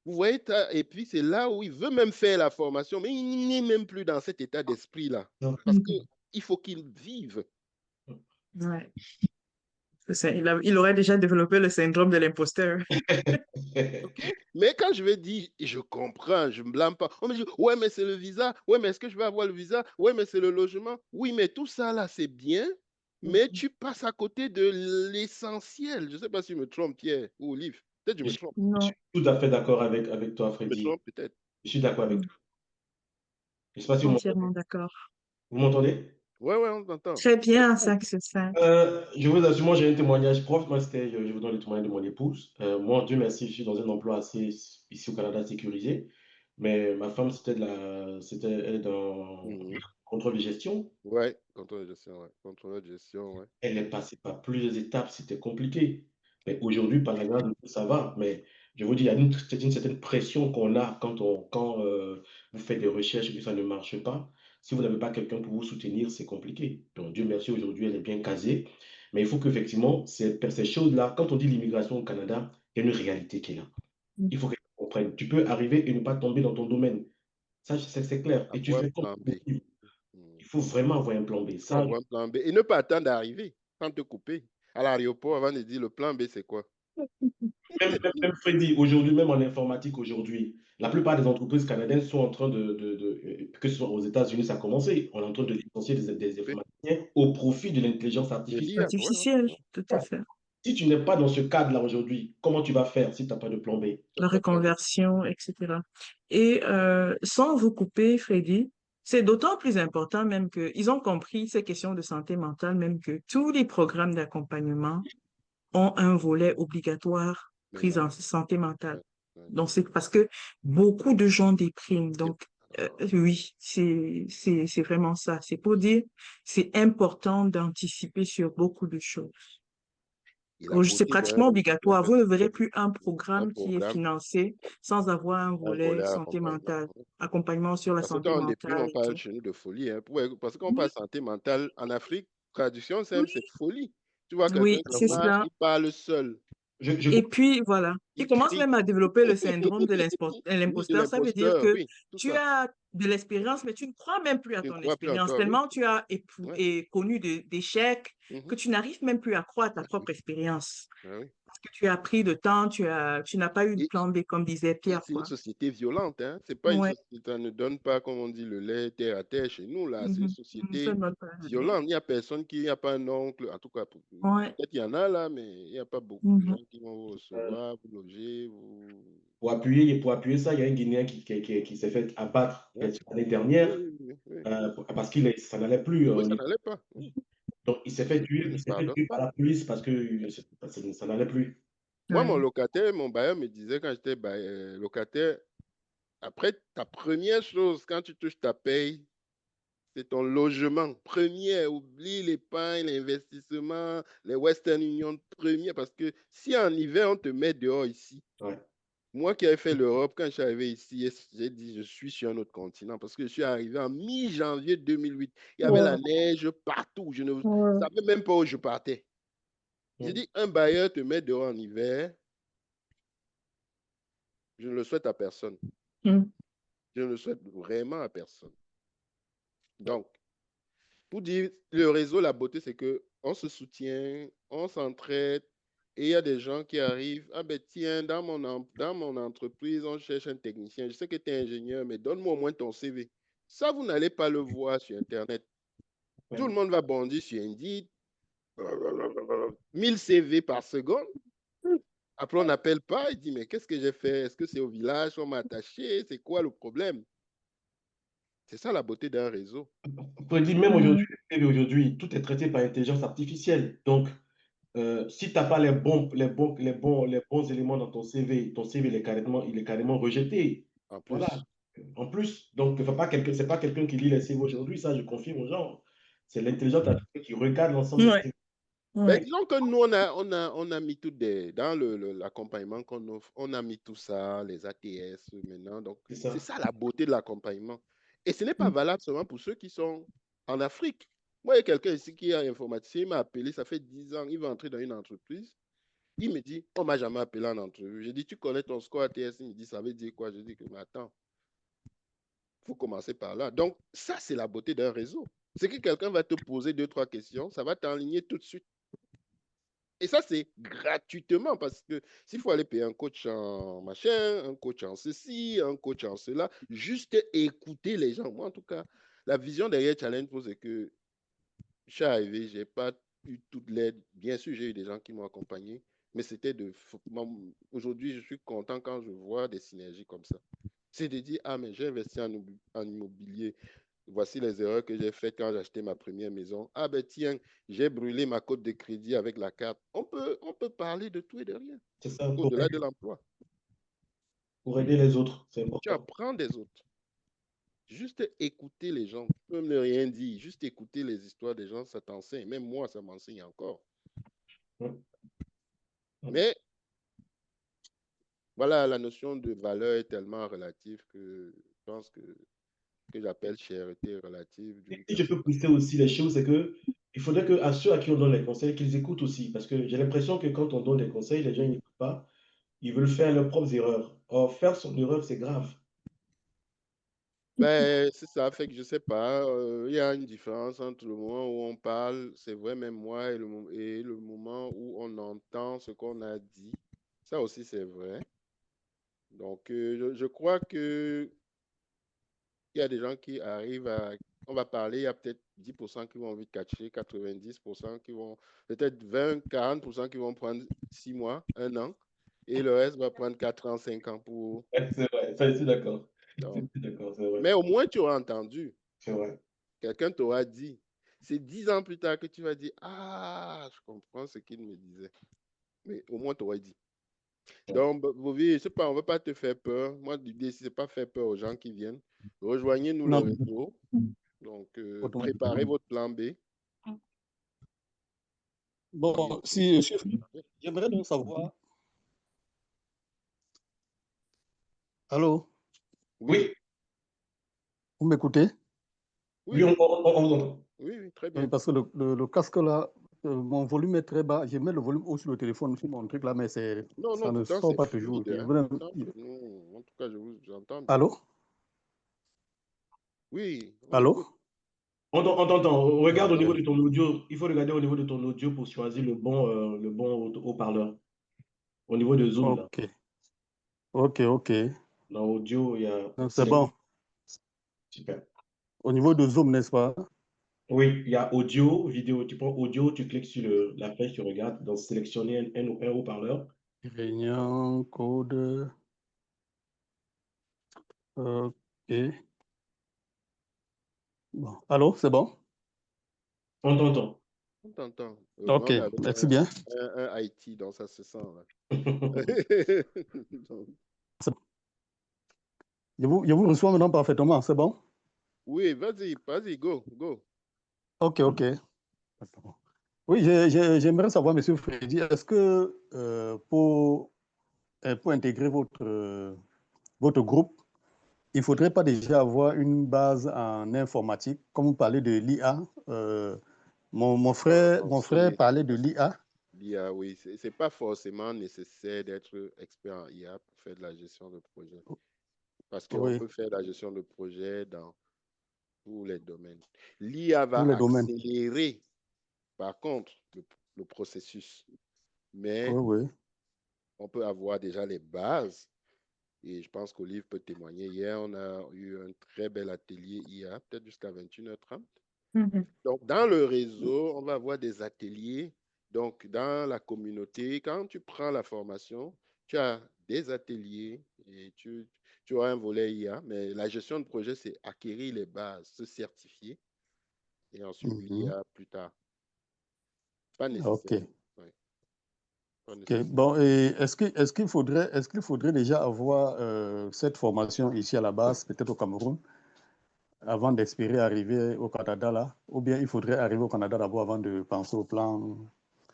vous voyez, et puis c'est là où il veut même faire la formation, mais il n'est même plus dans cet état d'esprit-là. Parce qu'il faut qu'il vive. Ouais. Il aurait déjà développé le syndrome de l'imposteur. OK? Mais quand je vais dire, je comprends, je ne me blâme pas. On me dit, ouais, mais c'est le visa. Ouais, mais est-ce que je vais avoir le visa? Ouais, mais c'est le logement. Oui, mais tout ça, là, c'est bien. Mais tu passes à côté de l'essentiel. Je ne sais pas si je me trompe, Pierre ou Olive. Peut-être que je je me suis trompe. Non. tout à fait d'accord avec toi, Je me Freddy. trompe peut-être. Je suis d'accord avec toi. Je ne sais pas si Entièrement d'accord. vous m'entendez? Ouais, on t'entend. Très bien, 5 sur 5. Je vous assure, moi j'ai un témoignage prof. Moi, je vous donne le témoignage de mon épouse. Moi, Dieu merci, je suis dans un emploi assez ici au Canada sécurisé. Mais ma femme, elle est dans contrôle de gestion. Ouais, contrôleur de gestion, ouais. Contrôleur de gestion, ouais. Elle est passée par plusieurs étapes, c'était compliqué. Mais aujourd'hui, par la grâce de Dieu, ça va. Mais je vous dis, il y a une certaine pression qu'on a quand vous faites des recherches et que ça ne marche pas. Si vous n'avez pas quelqu'un pour vous soutenir, c'est compliqué. Donc, Dieu merci, aujourd'hui, elle est bien casée. Mais il faut qu'effectivement, ces choses-là, quand on dit l'immigration au Canada, il y a une réalité qui est là. Il faut qu'elle comprenne. Tu peux arriver et ne pas tomber dans ton domaine. Ça, c'est clair. Et tu Avoir un fais comme plan B. possible. Il faut vraiment avoir un plan B. Il faut Ça, avoir un plan B. Et ne pas attendre d'arriver sans te couper à l'aéroport avant de dire le plan B, c'est quoi? même Freddy, aujourd'hui, même en informatique, aujourd'hui, la plupart des entreprises canadiennes sont en train que ce soit aux États-Unis, ça a commencé, on est en train de licencier des Oui, informaticiens au profit de l'intelligence de artificielle. l'IA, ouais. Artificiel, tout à fait. Si tu n'es pas dans ce cadre-là aujourd'hui, comment tu vas faire si tu n'as pas de plan B? La reconversion, etc. Et sans vous couper, Freddy, c'est d'autant plus important même qu'ils ont compris ces questions de santé mentale, même que tous les programmes d'accompagnement ont un volet obligatoire prise en santé mentale. Ouais. Donc, c'est parce que beaucoup de gens dépriment. Et- Donc, oui, c'est vraiment ça. C'est pour dire, c'est important d'anticiper sur beaucoup de choses. Et la C'est beauté pratiquement obligatoire. Vous ne verrez plus un d'un programme qui est programme, financé sans avoir un un volet volet santé accompagnement. mentale, accompagnement sur la Parce que santé quand on déprime, mentale on et parle tout. chez nous de folie. Hein. Parce qu'on Oui, parle santé mentale en Afrique, traduction simple, oui, c'est folie. Tu vois quelqu'un oui, qui c'est Alors, marche, cela. il parle seul, je Et puis, voilà. Il il commence crie. même à développer le syndrome de Oui, de l'imposteur. Ça veut dire l'imposteur, que oui, tout tu ça. as de l'expérience, mais tu ne crois même plus à Tu ne ton crois plus expérience, encore, oui. tellement tu as Ouais. connu d'échecs que Mhm. tu n'arrives même plus à croire à ta Ah oui. propre expérience. Ah oui. Parce que tu as pris de temps, tu n'as pas eu de Et, plan B, comme disait et Pierre, c'est une quoi. société violente, hein. C'est pas une Ouais. société, ça ne donne pas, comme on dit, le lait terre à terre chez nous, là. C'est une Mhm. Ça société ne donne pas la tête. violente. Il n'y a personne qui, il n'y a pas un oncle, en tout cas, Ouais. peut-être il y en a là, mais il n'y a pas beaucoup de Mhm. gens qui vont vous recevoir, vous loger, vous... Pour appuyer ça, il y a un Guinéen qui s'est fait abattre Ouais. l'année Oui, dernière oui, oui, oui. parce que ça n'allait plus. Oui, ça n'allait pas. Donc, il s'est fait Je tuer, ne il s'est fait pardonne tuer par pas. la police parce que ça n'allait plus. Moi, mon Ouais. locataire, mon bailleur me disait quand j'étais locataire, après, ta première chose, quand tu touches ta paye, c'est ton logement. Premier, oublie l'épargne, l'investissement, les Western Union, premier, parce que si en hiver, on te met dehors ici, Ouais. moi qui avais fait l'Europe, quand je suis arrivé ici, j'ai dit, je suis sur un autre continent, parce que je suis arrivé en mi-janvier 2008. Il y avait la neige partout. Je ne savais même pas où je partais. J'ai dit, un bailleur te met dehors en hiver, je ne le souhaite à personne. Mhm. Je ne le souhaite vraiment à personne. Donc, pour dire, le réseau, la beauté, c'est que on se soutient, on s'entraide, et il y a des gens qui arrivent. Ah ben tiens, dans mon entreprise, on cherche un technicien. Je sais que tu es ingénieur, mais donne-moi au moins ton CV. Ça, vous n'allez pas le voir sur Internet. Tout le monde va bondir sur Indeed. 1000 CV par seconde. Après, on n'appelle pas. Il dit, mais qu'est-ce que j'ai fait? Est-ce que c'est au village qu'on m'a attaché? C'est quoi le problème? C'est ça la beauté d'un réseau. On peut dire, même aujourd'hui, tout est traité par intelligence artificielle. Donc, si tu n'as pas les bons éléments dans ton CV il est carrément rejeté. En Voilà. plus, En plus, donc, c'est pas quelqu'un qui lit les CV aujourd'hui, ça, je confirme aux gens. C'est l'intelligence artificielle qui regarde l'ensemble des Ouais. CV. ben, Ouais. disons que nous, on a mis tout dans l'accompagnement qu'on offre, on a mis tout ça, les ATS maintenant. Donc, C'est c'est ça. ça la beauté de l'accompagnement. Et ce n'est pas Mhm. valable seulement pour ceux qui sont en Afrique. Moi, il y a quelqu'un ici qui est informaticien, il m'a appelé, ça fait 10 ans, il va entrer dans une entreprise. Il me dit, on ne m'a jamais appelé en entrevue. J'ai dit, tu connais ton score ATS? Il me dit, ça veut dire quoi? Je dis que, mais attends, il faut commencer par là. Donc, ça, c'est la beauté d'un réseau. C'est que quelqu'un va te poser 2, 3 questions, ça va t'enligner tout de suite. Et ça, c'est gratuitement parce que s'il faut aller payer un coach en machin, un coach en ceci, un coach en cela, juste écouter les gens. Moi, en tout cas, la vision derrière Challenge Pro, c'est que je suis arrivé, je n'ai pas eu toute l'aide. Bien sûr, j'ai eu des gens qui m'ont accompagné, mais c'était de. Aujourd'hui, je suis content quand je vois des synergies comme ça. C'est de dire, ah, mais j'ai investi en immobilier. Voici les erreurs que j'ai faites quand j'ai acheté ma première maison. Ah ben tiens, j'ai brûlé ma cote de crédit avec la carte. On peut parler de tout et de rien, C'est ça, au-delà de l'emploi. pour aider les autres, c'est Tu important. apprends des autres. Juste écouter les gens. Tu peux même ne rien dire. Juste écouter les histoires des gens, ça t'enseigne. Même moi, ça m'enseigne encore. Ouais. Mais voilà, la notion de valeur est tellement relative que je pense que j'appelle charité relative d'une Et si je personne. peux pousser aussi les choses, c'est que il faudrait que à ceux à qui on donne les conseils, qu'ils écoutent aussi. Parce que j'ai l'impression que quand on donne des conseils, les gens ils n'écoutent pas. Ils veulent faire leurs propres erreurs. Or, faire son erreur, c'est grave. Ben, c'est ça, fait que je sais pas, il y a une différence entre le moment où on parle, c'est vrai, même moi, et le moment où on entend ce qu'on a dit. Ça aussi, c'est vrai. Donc, je crois que il y a des gens qui arrivent à... On va parler, il y a peut-être 10% qui vont vite catcher, 90% qui vont... Peut-être 20, 40% qui vont prendre 6 mois, 1 an, et le reste va prendre 4 ans, 5 ans pour... C'est vrai, ça, je suis d'accord. Je Donc, suis d'accord, c'est vrai. mais au moins, tu auras entendu. C'est vrai. Quelqu'un t'aura dit. C'est 10 ans plus tard que tu vas dire, ah, je comprends ce qu'il me disait. Mais au moins, tu aurais dit. Donc, Bovie, je sais pas, on ne veut pas te faire peur. Moi, l'idée, c'est pas faire peur aux gens qui viennent. Rejoignez-nous le Non, réseau. Donc, automatiquement. préparez votre plan B. Bon, si, chef, j'aimerais donc savoir. Allô, Oui, Oui, vous m'écoutez? oui, oui, on vous entend. oui, oui, très Oui, bien. parce que le casque là, mon volume est très bas. Je mets le volume haut sur le téléphone, sur mon truc là, mais Non, ça non, ne pourtant, sort c'est pas toujours. fluide. Hein. Pourtant, nous, en tout cas, j'entends bien. Allô? Oui, on Allô? écoute. On t'entend. Regarde au niveau Ouais. de ton audio. Il faut regarder au niveau de ton audio pour choisir le bon haut-parleur. Au niveau de Zoom, là. Ok. Dans audio, il y a Donc, c'est bon. Super. Au niveau de Zoom, n'est-ce pas? Oui, il y a audio, vidéo. Tu prends audio, tu cliques sur la flèche, tu regardes, donc sélectionner un haut-parleur. Réunion, code. Ok. Bon. Allô, c'est bon? On t'entend. On t'entend. Ok, On avait merci bien. un IT dans ça se sent. Là. Je vous reçois maintenant parfaitement, c'est bon? Oui, vas-y, go. Ok. Oui, j'aimerais savoir, Monsieur Freddy, est-ce que pour intégrer votre groupe, il ne faudrait pas déjà avoir une base en informatique, comme vous parlez de l'IA. Mon frère parlait de l'IA. L'IA, oui, c'est pas forcément nécessaire d'être expert en IA pour faire de la gestion de projet. Parce qu'on Oui, peut faire de la gestion de projet dans tous les domaines. L'IA va tous les domaines. accélérer, par contre, le processus. Mais Oui. on peut avoir déjà les bases. Et je pense qu'Olive peut témoigner. Hier, on a eu un très bel atelier IA, peut-être jusqu'à 21h30. Donc, dans le réseau, on va avoir des ateliers. Donc, dans la communauté, quand tu prends la formation, tu as des ateliers et tu auras un volet IA. Mais la gestion de projet, c'est acquérir les bases, se certifier et ensuite l'IA plus tard. Pas nécessaire. Ok. Ouais. Pas Ok. nécessaire. Bon, et est-ce qu'il faudrait déjà avoir cette formation ici à la base, peut-être au Cameroun, avant d'espérer arriver au Canada là, ou bien il faudrait arriver au Canada d'abord avant de penser au plan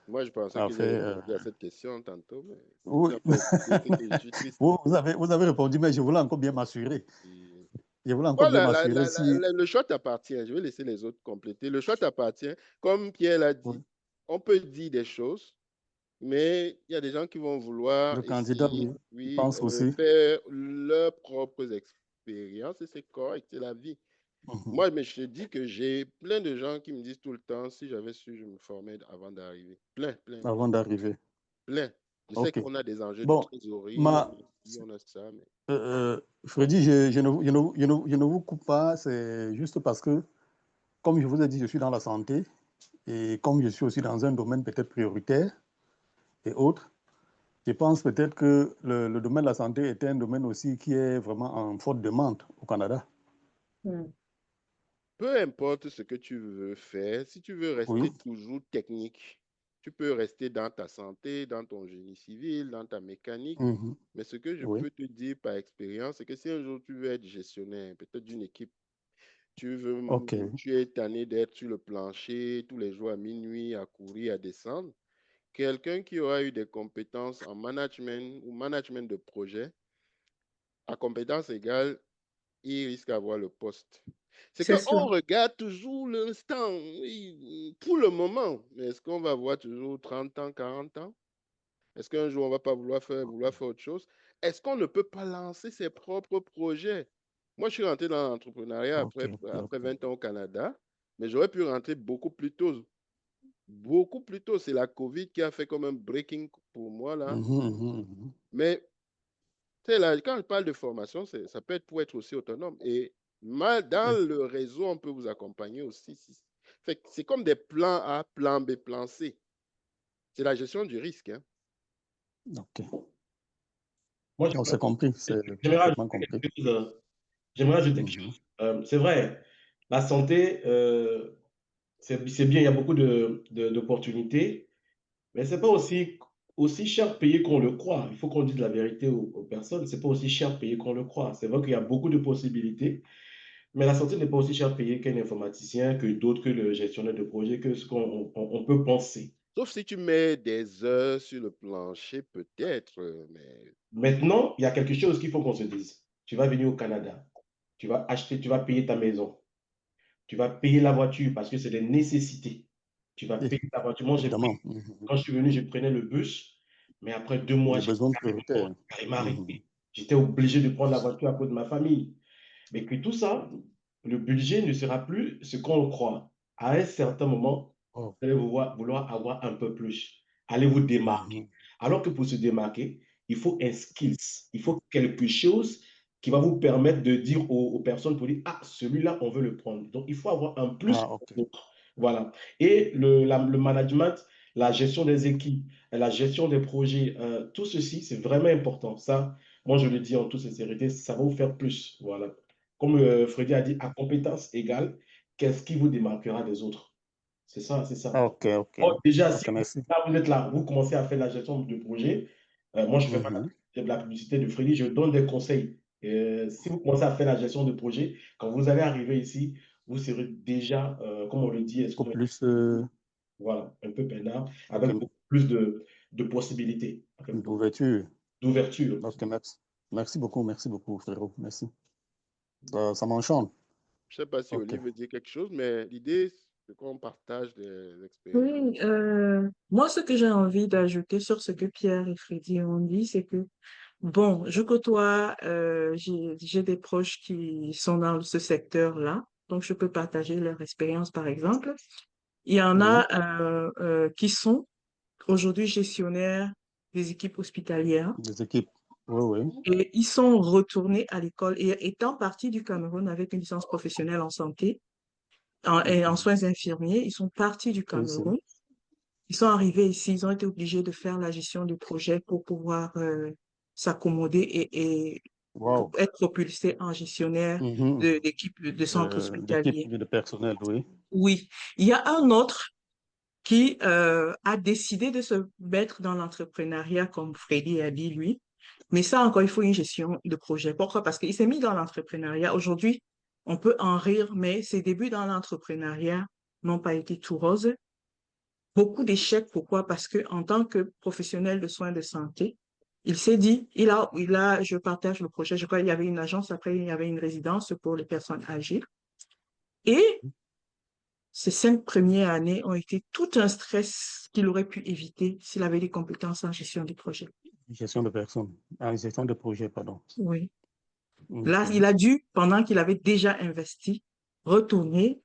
Moi, je pensais à que j'allais faire. répondre à cette question tantôt, mais si tu Oui. n'as pas expliqué, c'est que je suis triste. Vous avez répondu, mais je voulais encore bien m'assurer. Et- Je voulais encore bien Voilà, m'assurer si. le choix t'appartient. Je vais laisser les autres compléter. Le choix t'appartient. Comme Pierre l'a Oui. dit, on peut dire des choses, mais il y a des gens qui vont vouloir Le candidat, essayer, il oui, pense aussi. faire leurs propres expériences et c'est correct, c'est la vie. Moi, mais je te dis que j'ai plein de gens qui me disent tout le temps, si j'avais su, je me formais avant d'arriver. Plein. Avant d'arriver. Je sais Ok. qu'on a des enjeux de Bon, trésorerie, on a ça, mais... Freddy, je ne vous coupe pas, c'est juste parce que, comme je vous ai dit, je suis dans la santé et comme je suis aussi dans un domaine peut-être prioritaire et autres, je pense peut-être que le domaine de la santé est un domaine aussi qui est vraiment en forte demande au Canada. Peu importe ce que tu veux faire, si tu veux rester Oui. toujours technique, tu peux rester dans ta santé, dans ton génie civil, dans ta mécanique. Mais ce que je Oui. peux te dire par expérience, c'est que si un jour tu veux être gestionnaire, peut-être d'une équipe, Ok. tu es tanné d'être sur le plancher tous les jours à minuit, à courir, à descendre, quelqu'un qui aura eu des compétences en management ou management de projet, à compétence égale, il risque d'avoir le poste. C'est C'est qu'on sûr. regarde toujours l'instant, oui, pour le moment. Mais est-ce qu'on va voir toujours 30 ans, 40 ans? Est-ce qu'un jour, on ne va pas vouloir faire autre chose? Est-ce qu'on ne peut pas lancer ses propres projets? Moi, je suis rentré dans l'entrepreneuriat après 20 ans au Canada, mais j'aurais pu rentrer beaucoup plus tôt. Beaucoup plus tôt. C'est la COVID qui a fait comme un breaking pour moi, là. Mais là, quand je parle de formation, ça peut être pour être aussi autonome. Et dans le réseau, on peut vous accompagner aussi. C'est comme des plans A, plan B, plan C. C'est la gestion du risque. Hein. Ok. Moi, On s'est compris, c'est j'aimerais parfaitement ajouter compris. quelque chose. J'aimerais ajouter quelque chose. C'est vrai, la santé, c'est bien, il y a beaucoup d'opportunités, mais c'est pas aussi cher payé qu'on le croit. Il faut qu'on dise la vérité aux personnes. C'est pas aussi cher payé qu'on le croit. C'est vrai qu'il y a beaucoup de possibilités, mais la santé n'est pas aussi cher payé qu'un informaticien, que d'autres, que le gestionnaire de projet, que ce qu'on peut penser. Sauf si tu mets des heures sur le plancher, peut-être. Mais Maintenant, il y a quelque chose qu'il faut qu'on se dise. Tu vas venir au Canada, tu vas acheter, tu vas payer ta maison, tu vas payer la voiture parce que c'est des nécessités. Tu vas payer ta voiture. Moi, Évidemment. quand je suis venu, je prenais le bus, mais après 2 mois, Les j'ai besoins prioritaires. carrément arrêté. J'étais obligé de prendre la voiture à cause de ma famille. Mais que tout ça, le budget ne sera plus ce qu'on le croit. À un certain moment, Oh. vous allez vouloir avoir un peu plus. Allez vous démarquer. Alors que pour se démarquer, il faut un skills, il faut quelque chose qui va vous permettre de dire aux personnes pour dire, ah, celui-là, on veut le prendre. Donc, il faut avoir un plus. Ah, ok. Voilà. Et le management, la gestion des équipes, la gestion des projets, tout ceci, c'est vraiment important. Ça, moi, je le dis en toute sincérité, ça va vous faire plus. Voilà. Comme Freddy a dit, à compétence égale, qu'est-ce qui vous démarquera des autres? C'est ça, c'est ça. Ah, ok, ok. Or, déjà, si Ok, merci. là, vous êtes là, vous commencez à faire la gestion de projet, moi, je fais pas Mhm. de la publicité de Freddy, je donne des conseils. Si vous commencez à faire la gestion de projet, quand vous allez arriver ici, vous serez déjà, comme on le dit, Beaucoup excusez-moi, plus voilà, un peu peinard, ok, avec beaucoup plus de possibilités, avec beaucoup d'ouverture. d'ouverture. Ok, merci. Merci beaucoup, frérot. Merci. Ça m'enchante. Je ne sais pas si Ok. Olive veut dire quelque chose, mais l'idée, c'est qu'on partage des expériences. Oui, moi, ce que j'ai envie d'ajouter sur ce que Pierre et Freddy ont dit, c'est que, bon, je côtoie, j'ai des proches qui sont dans ce secteur-là, donc je peux partager leur expérience, par exemple. Il y en Mhm. a qui sont aujourd'hui gestionnaires des équipes hospitalières Des équipes. Oui, oui. et ils sont retournés à l'école et étant partis du Cameroun avec une licence professionnelle en santé et en Mhm. soins infirmiers, ils sont partis du Ici. Cameroun. Ils sont arrivés ici, ils ont été obligés de faire la gestion du projet pour pouvoir s'accommoder et Wow. être propulsés en gestionnaire Mhm. d'équipe de centre D'équipe hospitalier. de personnel, oui. Oui, il y a un autre qui a décidé de se mettre dans l'entrepreneuriat, comme Freddy a dit, lui. Mais ça, encore, il faut une gestion de projet. Pourquoi? Parce qu'il s'est mis dans l'entrepreneuriat. Aujourd'hui, on peut en rire, mais ses débuts dans l'entrepreneuriat n'ont pas été tout roses. Beaucoup d'échecs. Pourquoi? Parce que en tant que professionnel de soins de santé, il s'est dit, je partage le projet. Je crois qu'il y avait une agence, après il y avait une résidence pour les personnes âgées. Et ces 5 premières années ont été tout un stress qu'il aurait pu éviter s'il avait des compétences en gestion des projets. Gestion de personnes. Ah, gestion de projet, pardon. Oui. Là, Ok. il a dû, pendant qu'il avait déjà investi, retourner,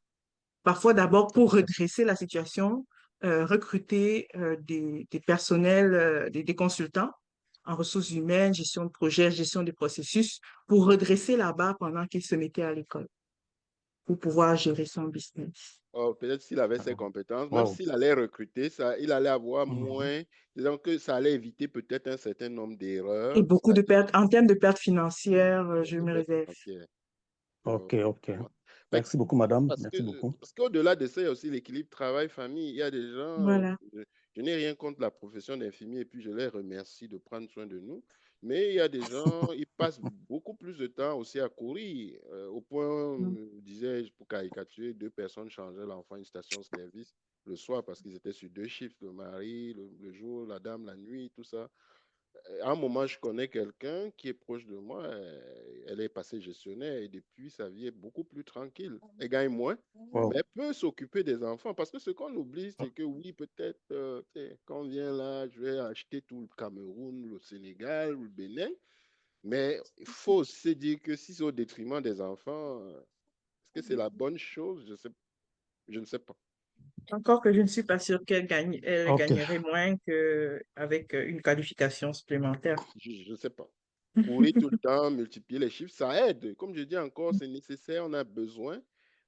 parfois d'abord pour redresser la situation, recruter des personnels, des consultants en ressources humaines, gestion de projet, gestion des processus, pour redresser là-bas pendant qu'il se mettait à l'école, pour pouvoir gérer son business. Oh, peut-être s'il avait ses compétences, même Wow. s'il allait recruter, ça, il allait avoir Mhm. moins, disons que ça allait éviter peut-être un certain nombre Et d'erreurs, beaucoup de pertes, en termes de pertes financières, je de me pertes réserve. financières. Ok, Oh, ok. ouais. Fait que Merci beaucoup, madame. Parce que, Merci beaucoup. parce qu'au-delà de ça, il y a aussi l'équilibre travail-famille. Il y a des gens, Voilà. je n'ai rien contre la profession d'infirmier et puis je les remercie de prendre soin de nous. Mais il y a des gens, ils passent beaucoup plus de temps aussi à courir. Au point, Mm. disais-je, pour caricaturer, 2 personnes changeaient l'enfant à une station-service le soir parce qu'ils étaient sur 2 shifts, le mari, le jour, la dame, la nuit, tout ça. À un moment, je connais quelqu'un qui est proche de moi. Elle est passée gestionnaire et depuis, sa vie est beaucoup plus tranquille. Elle gagne moins, mais Wow. elle peut s'occuper des enfants. Parce que ce qu'on oublie, c'est que oui, peut-être, quand on vient là, je vais acheter tout le Cameroun, le Sénégal ou le Bénin. Mais il faut se dire que si c'est au détriment des enfants, est-ce que c'est la bonne chose? Je ne sais pas. Encore que je ne suis pas sûre elle Ok. gagnerait moins qu'avec une qualification supplémentaire. Je ne sais pas. Courir tout le temps, multiplier les chiffres, ça aide. Comme je dis encore, c'est nécessaire, on a besoin.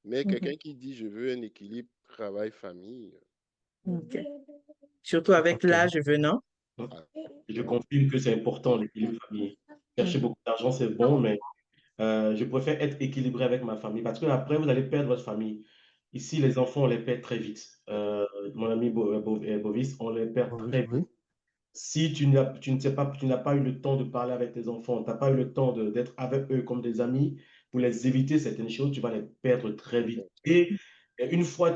Mais Mhm. quelqu'un qui dit je veux un équilibre travail-famille, Ok. Surtout avec Ok. l'âge venant. ah, Je confirme que c'est important, l'équilibre familier. Chercher Mhm. beaucoup d'argent, c'est bon, mais je préfère être équilibré avec ma famille parce que après, vous allez perdre votre famille. Ici, les enfants, on les perd très vite. Mon ami Bovis, on les perd Oui, très vite. oui. Si tu ne sais pas, tu n'as pas eu le temps de parler avec tes enfants, tu n'as pas eu le temps d'être avec eux comme des amis, pour les éviter certaines choses, tu vas les perdre très vite. Et une fois,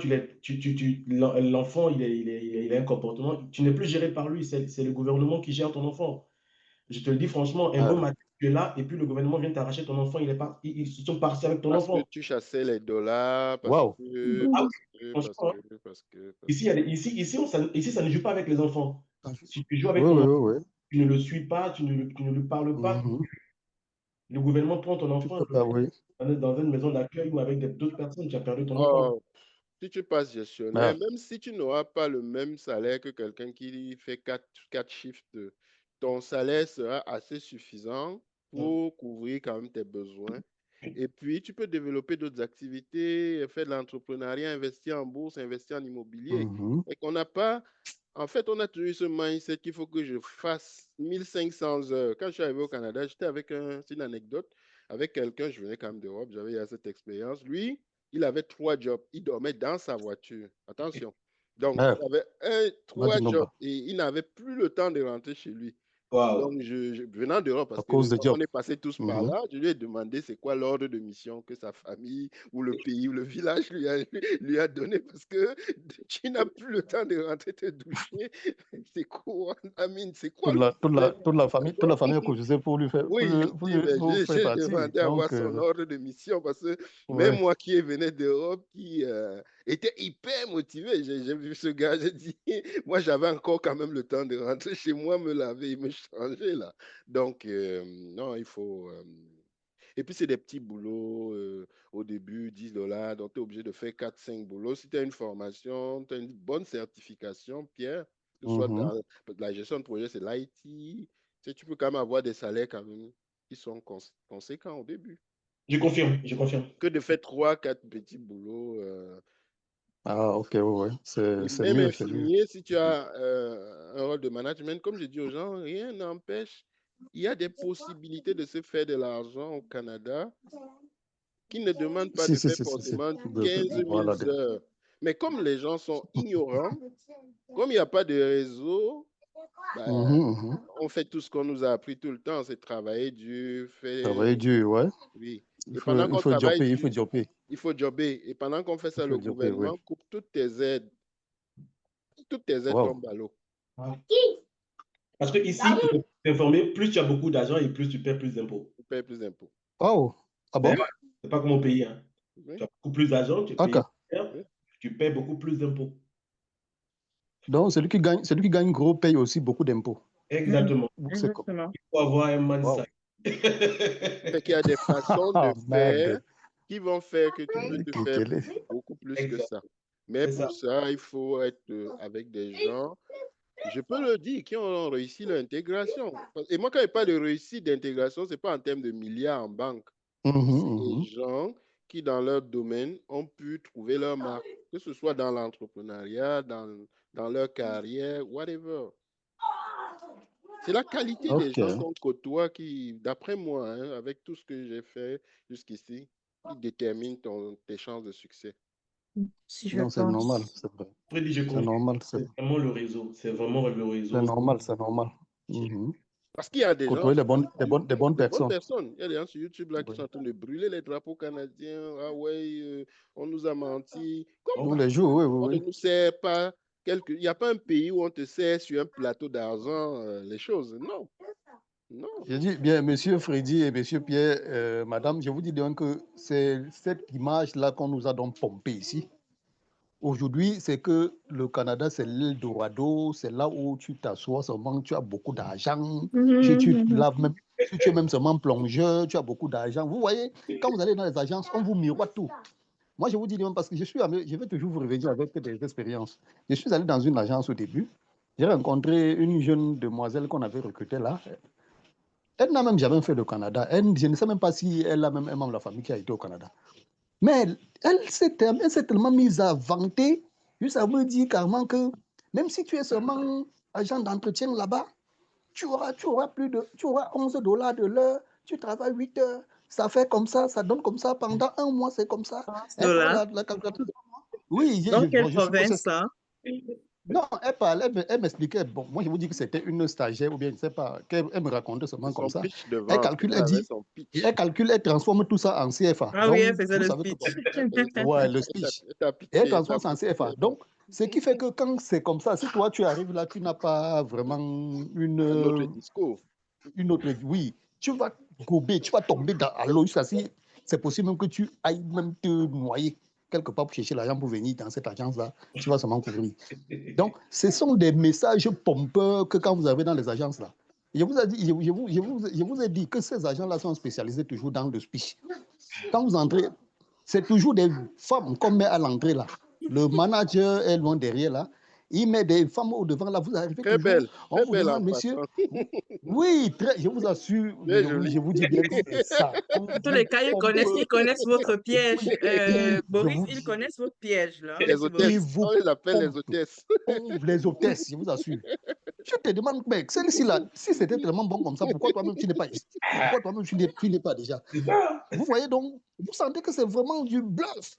l'enfant, il a un comportement, tu n'es plus géré par lui, c'est le gouvernement qui gère ton enfant. Je te le dis franchement, un beau Ah, matin, tu es là, et puis le gouvernement vient t'arracher ton enfant, ils se sont partis avec ton parce que enfant. tu chassais les dollars, wow. Ah oui, parce franchement, hein. que, parce que, parce Ici, que. ici, ça ne joue pas avec les enfants. Si tu joues Oui, avec ton oui, enfant, oui, oui. tu ne le suis pas, tu ne lui parles pas. Mhm. Le gouvernement prend ton Tu enfant, peux le pas, met oui. dans une maison d'accueil ou avec d'autres personnes, tu as perdu ton enfant. Oh, Si tu passes gestionnaire, même si tu n'auras pas le même salaire que quelqu'un qui fait 4 shifts, ton salaire sera assez suffisant pour couvrir quand même tes besoins. Et puis, tu peux développer d'autres activités, faire de l'entrepreneuriat, investir en bourse, investir en immobilier. Et qu'on n'a pas... En fait, on a toujours eu ce mindset qu'il faut que je fasse 1500 heures. Quand je suis arrivé au Canada, j'étais avec c'est une anecdote, avec quelqu'un, je venais quand même d'Europe, j'avais cette expérience. Lui, il avait 3 jobs. Il dormait dans sa voiture. Attention. Donc, il avait 3 jobs et il n'avait plus le temps de rentrer chez lui. Wow. Donc, venant d'Europe, parce qu'on est passé tous par là, je lui ai demandé c'est quoi l'ordre de mission que sa famille ou le pays ou le village lui a donné parce que tu n'as plus le temps de rentrer te doucher. C'est quoi, Amine? C'est quoi toute la famille a causé pour lui faire, oui, pour lui faire j'ai partie. demandé à voir son ordre de mission parce que même moi qui venais d'Europe, qui était hyper motivé, j'ai vu ce gars, j'ai dit, moi j'avais encore quand même le temps de rentrer chez moi, me laver et me changer là. Donc, non, il faut... Et puis, c'est des petits boulots au début, $10, donc tu es obligé de faire 4-5 boulots. Si tu as une formation, tu as une bonne certification, Pierre, que ce soit dans la gestion de projet, c'est l'IT, tu peux quand même avoir des salaires quand même qui sont conséquents au début. Je confirme, je confirme. Que de faire 3-4 petits boulots. Ah, ok, ouais. C'est même mieux. infirmier, si tu as un rôle de management, comme je dis aux gens, rien n'empêche. Il y a des possibilités de se faire de l'argent au Canada qui ne demandent pas de faire forcément 15 000 heures. Mais comme les gens sont ignorants, comme il n'y a pas de réseau, on fait tout ce qu'on nous a appris tout le temps, c'est travailler dur, Travailler dur, ouais. Oui. Il faut jobber. Il faut jobber. Et pendant qu'on fait ça, le gouvernement coupe toutes tes aides. Toutes tes aides tombent à l'eau. Parce que ici, pour t'informer, plus tu as beaucoup d'argent et plus tu paies plus d'impôts. Tu paies plus d'impôts. Oh, ah bon? C'est pas comme au pays. Hein. Oui. Tu as beaucoup plus d'argent, tu paies beaucoup plus d'impôts. Donc, celui qui gagne gros paye aussi beaucoup d'impôts. Exactement. Exactement. Il faut avoir un mindset. Fait qu'il y a des façons de faire qui vont faire que tu peux te faire beaucoup plus que ça. Mais pour ça, il faut être avec des gens, je peux le dire, qui ont réussi l'intégration. Et moi, quand je parle de réussite d'intégration, ce n'est pas en termes de milliards en banque. C'est des gens qui, dans leur domaine, ont pu trouver leur marque, que ce soit dans l'entrepreneuriat, dans leur carrière, whatever. C'est la qualité des gens qu'on côtoie qui, d'après moi, hein, avec tout ce que j'ai fait jusqu'ici, qui détermine tes chances de succès. Non, c'est normal, c'est vrai. C'est normal. C'est vraiment le réseau. C'est vraiment le réseau. C'est normal. Parce qu'il y a des gens... des bonnes personnes. Il y a des gens sur YouTube là, qui sont en train de brûler les drapeaux canadiens. Ah ouais, on nous a menti. Tous les jours, on ne nous sert pas. Il n'y a pas un pays où on te sert sur un plateau d'argent les choses. Non. Non. Je dis bien, monsieur Freddy et monsieur Pierre, madame, je vous dis donc que c'est cette image-là qu'on nous a donc pompée ici. Aujourd'hui, c'est que le Canada, c'est l'Eldorado, c'est là où tu t'assois seulement, tu as beaucoup d'argent, si tu es même seulement plongeur, tu as beaucoup d'argent. Vous voyez, quand vous allez dans les agences, on vous miroite tout. Moi, je vous dis, parce que je vais toujours vous revenir avec des expériences. Je suis allé dans une agence au début, j'ai rencontré une jeune demoiselle qu'on avait recrutée là. Elle n'a même jamais fait le Canada. Je ne sais même pas si elle a même un membre de la famille qui a été au Canada. Mais elle s'est tellement mise à vanter, juste à me dire carrément que même si tu es seulement agent d'entretien là-bas, tu auras $11 de l'heure, tu travailles 8 heures, ça fait comme ça donne comme ça, pendant un mois, c'est comme ça. La calculatrice. Oui, dans quelle province, ça? Non, elle m'expliquait, bon, moi je vous dis que c'était une stagiaire, ou bien je ne sais pas, qu'elle me racontait seulement comme ça. Elle calcule, elle transforme tout ça en CFA. Ah donc, oui, elle faisait le speech. Ouais, le speech. Et elle transforme ça en CFA. Donc, ce qui fait que quand c'est comme ça, si toi tu arrives là, tu n'as pas vraiment un autre discours. Oui, tu vas gober, tu vas tomber à l'eau, c'est possible même que tu ailles même te noyer quelque part pour chercher l'argent pour venir dans cette agence-là, tu vas seulement couvrir. Donc, ce sont des messages pompeurs que quand vous avez dans les agences-là. Je vous ai dit que ces agents-là sont spécialisés toujours dans le speech. Quand vous entrez, c'est toujours des femmes qu'on met à l'entrée là. Le manager est loin derrière là. Il met des femmes au devant là. Vous arrivez Très toujours, on très vous belle demande, en monsieur. passant. Oui, je vous assure, Très oui, jolie. je vous dis bien que c'est ça. En tous les cas, ils connaissent votre piège. Oui, je Boris, vous ils dis, connaissent votre piège, là, hein, Les monsieur Boris. ils hôtesses. vous On les appelle les pompent, hôtesses. les hôtesses, je vous assure. Je te demande, mec, celle-ci là, si c'était tellement bon comme ça, pourquoi toi-même tu n'es pas ici? Pourquoi toi-même tu n'es pas déjà? C'est ça. Vous voyez donc, vous sentez que c'est vraiment du bluff.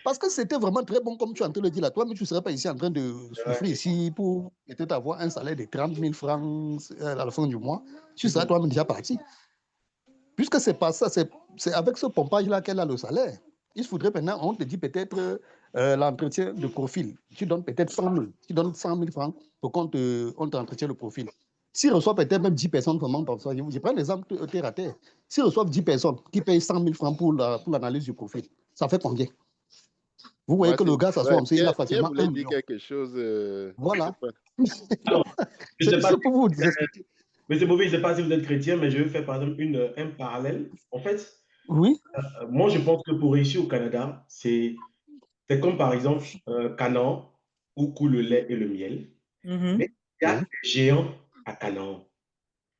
Parce que c'était vraiment très bon, comme tu es en train de le dire là. Toi-même, tu ne serais pas ici en train de souffrir ici pour peut-être avoir un salaire de 30 000 francs à la fin du mois. Tu serais toi-même déjà parti. Puisque c'est pas ça, c'est avec ce pompage-là qu'elle a le salaire. Il faudrait maintenant, on te dit peut-être l'entretien de profil. Tu donnes peut-être 100 000. Tu donnes 100 000 francs pour qu'on t'entretienne le profil. S'il reçoit peut-être même 10 personnes vraiment par ça, je prends l'exemple terre à terre. S'il reçoit 10 personnes qui payent 100 000 francs pour l'analyse du profil, ça fait combien? Vous voyez que le gars s'assoit comme ça, il a Pierre facilement voulait 1 dire million. quelque chose. Je Voilà. sais pas. Alors, je sais C'est pas, pour vous expliquer. mais c'est mauvais, je ne sais pas si vous êtes chrétien, mais je vais faire par exemple un parallèle. En fait, Oui. moi, je pense que pour réussir au Canada, c'est comme par exemple Canaan, où coule le lait et le miel. Mhm. Mais il y a Oui. des géants à Canaan.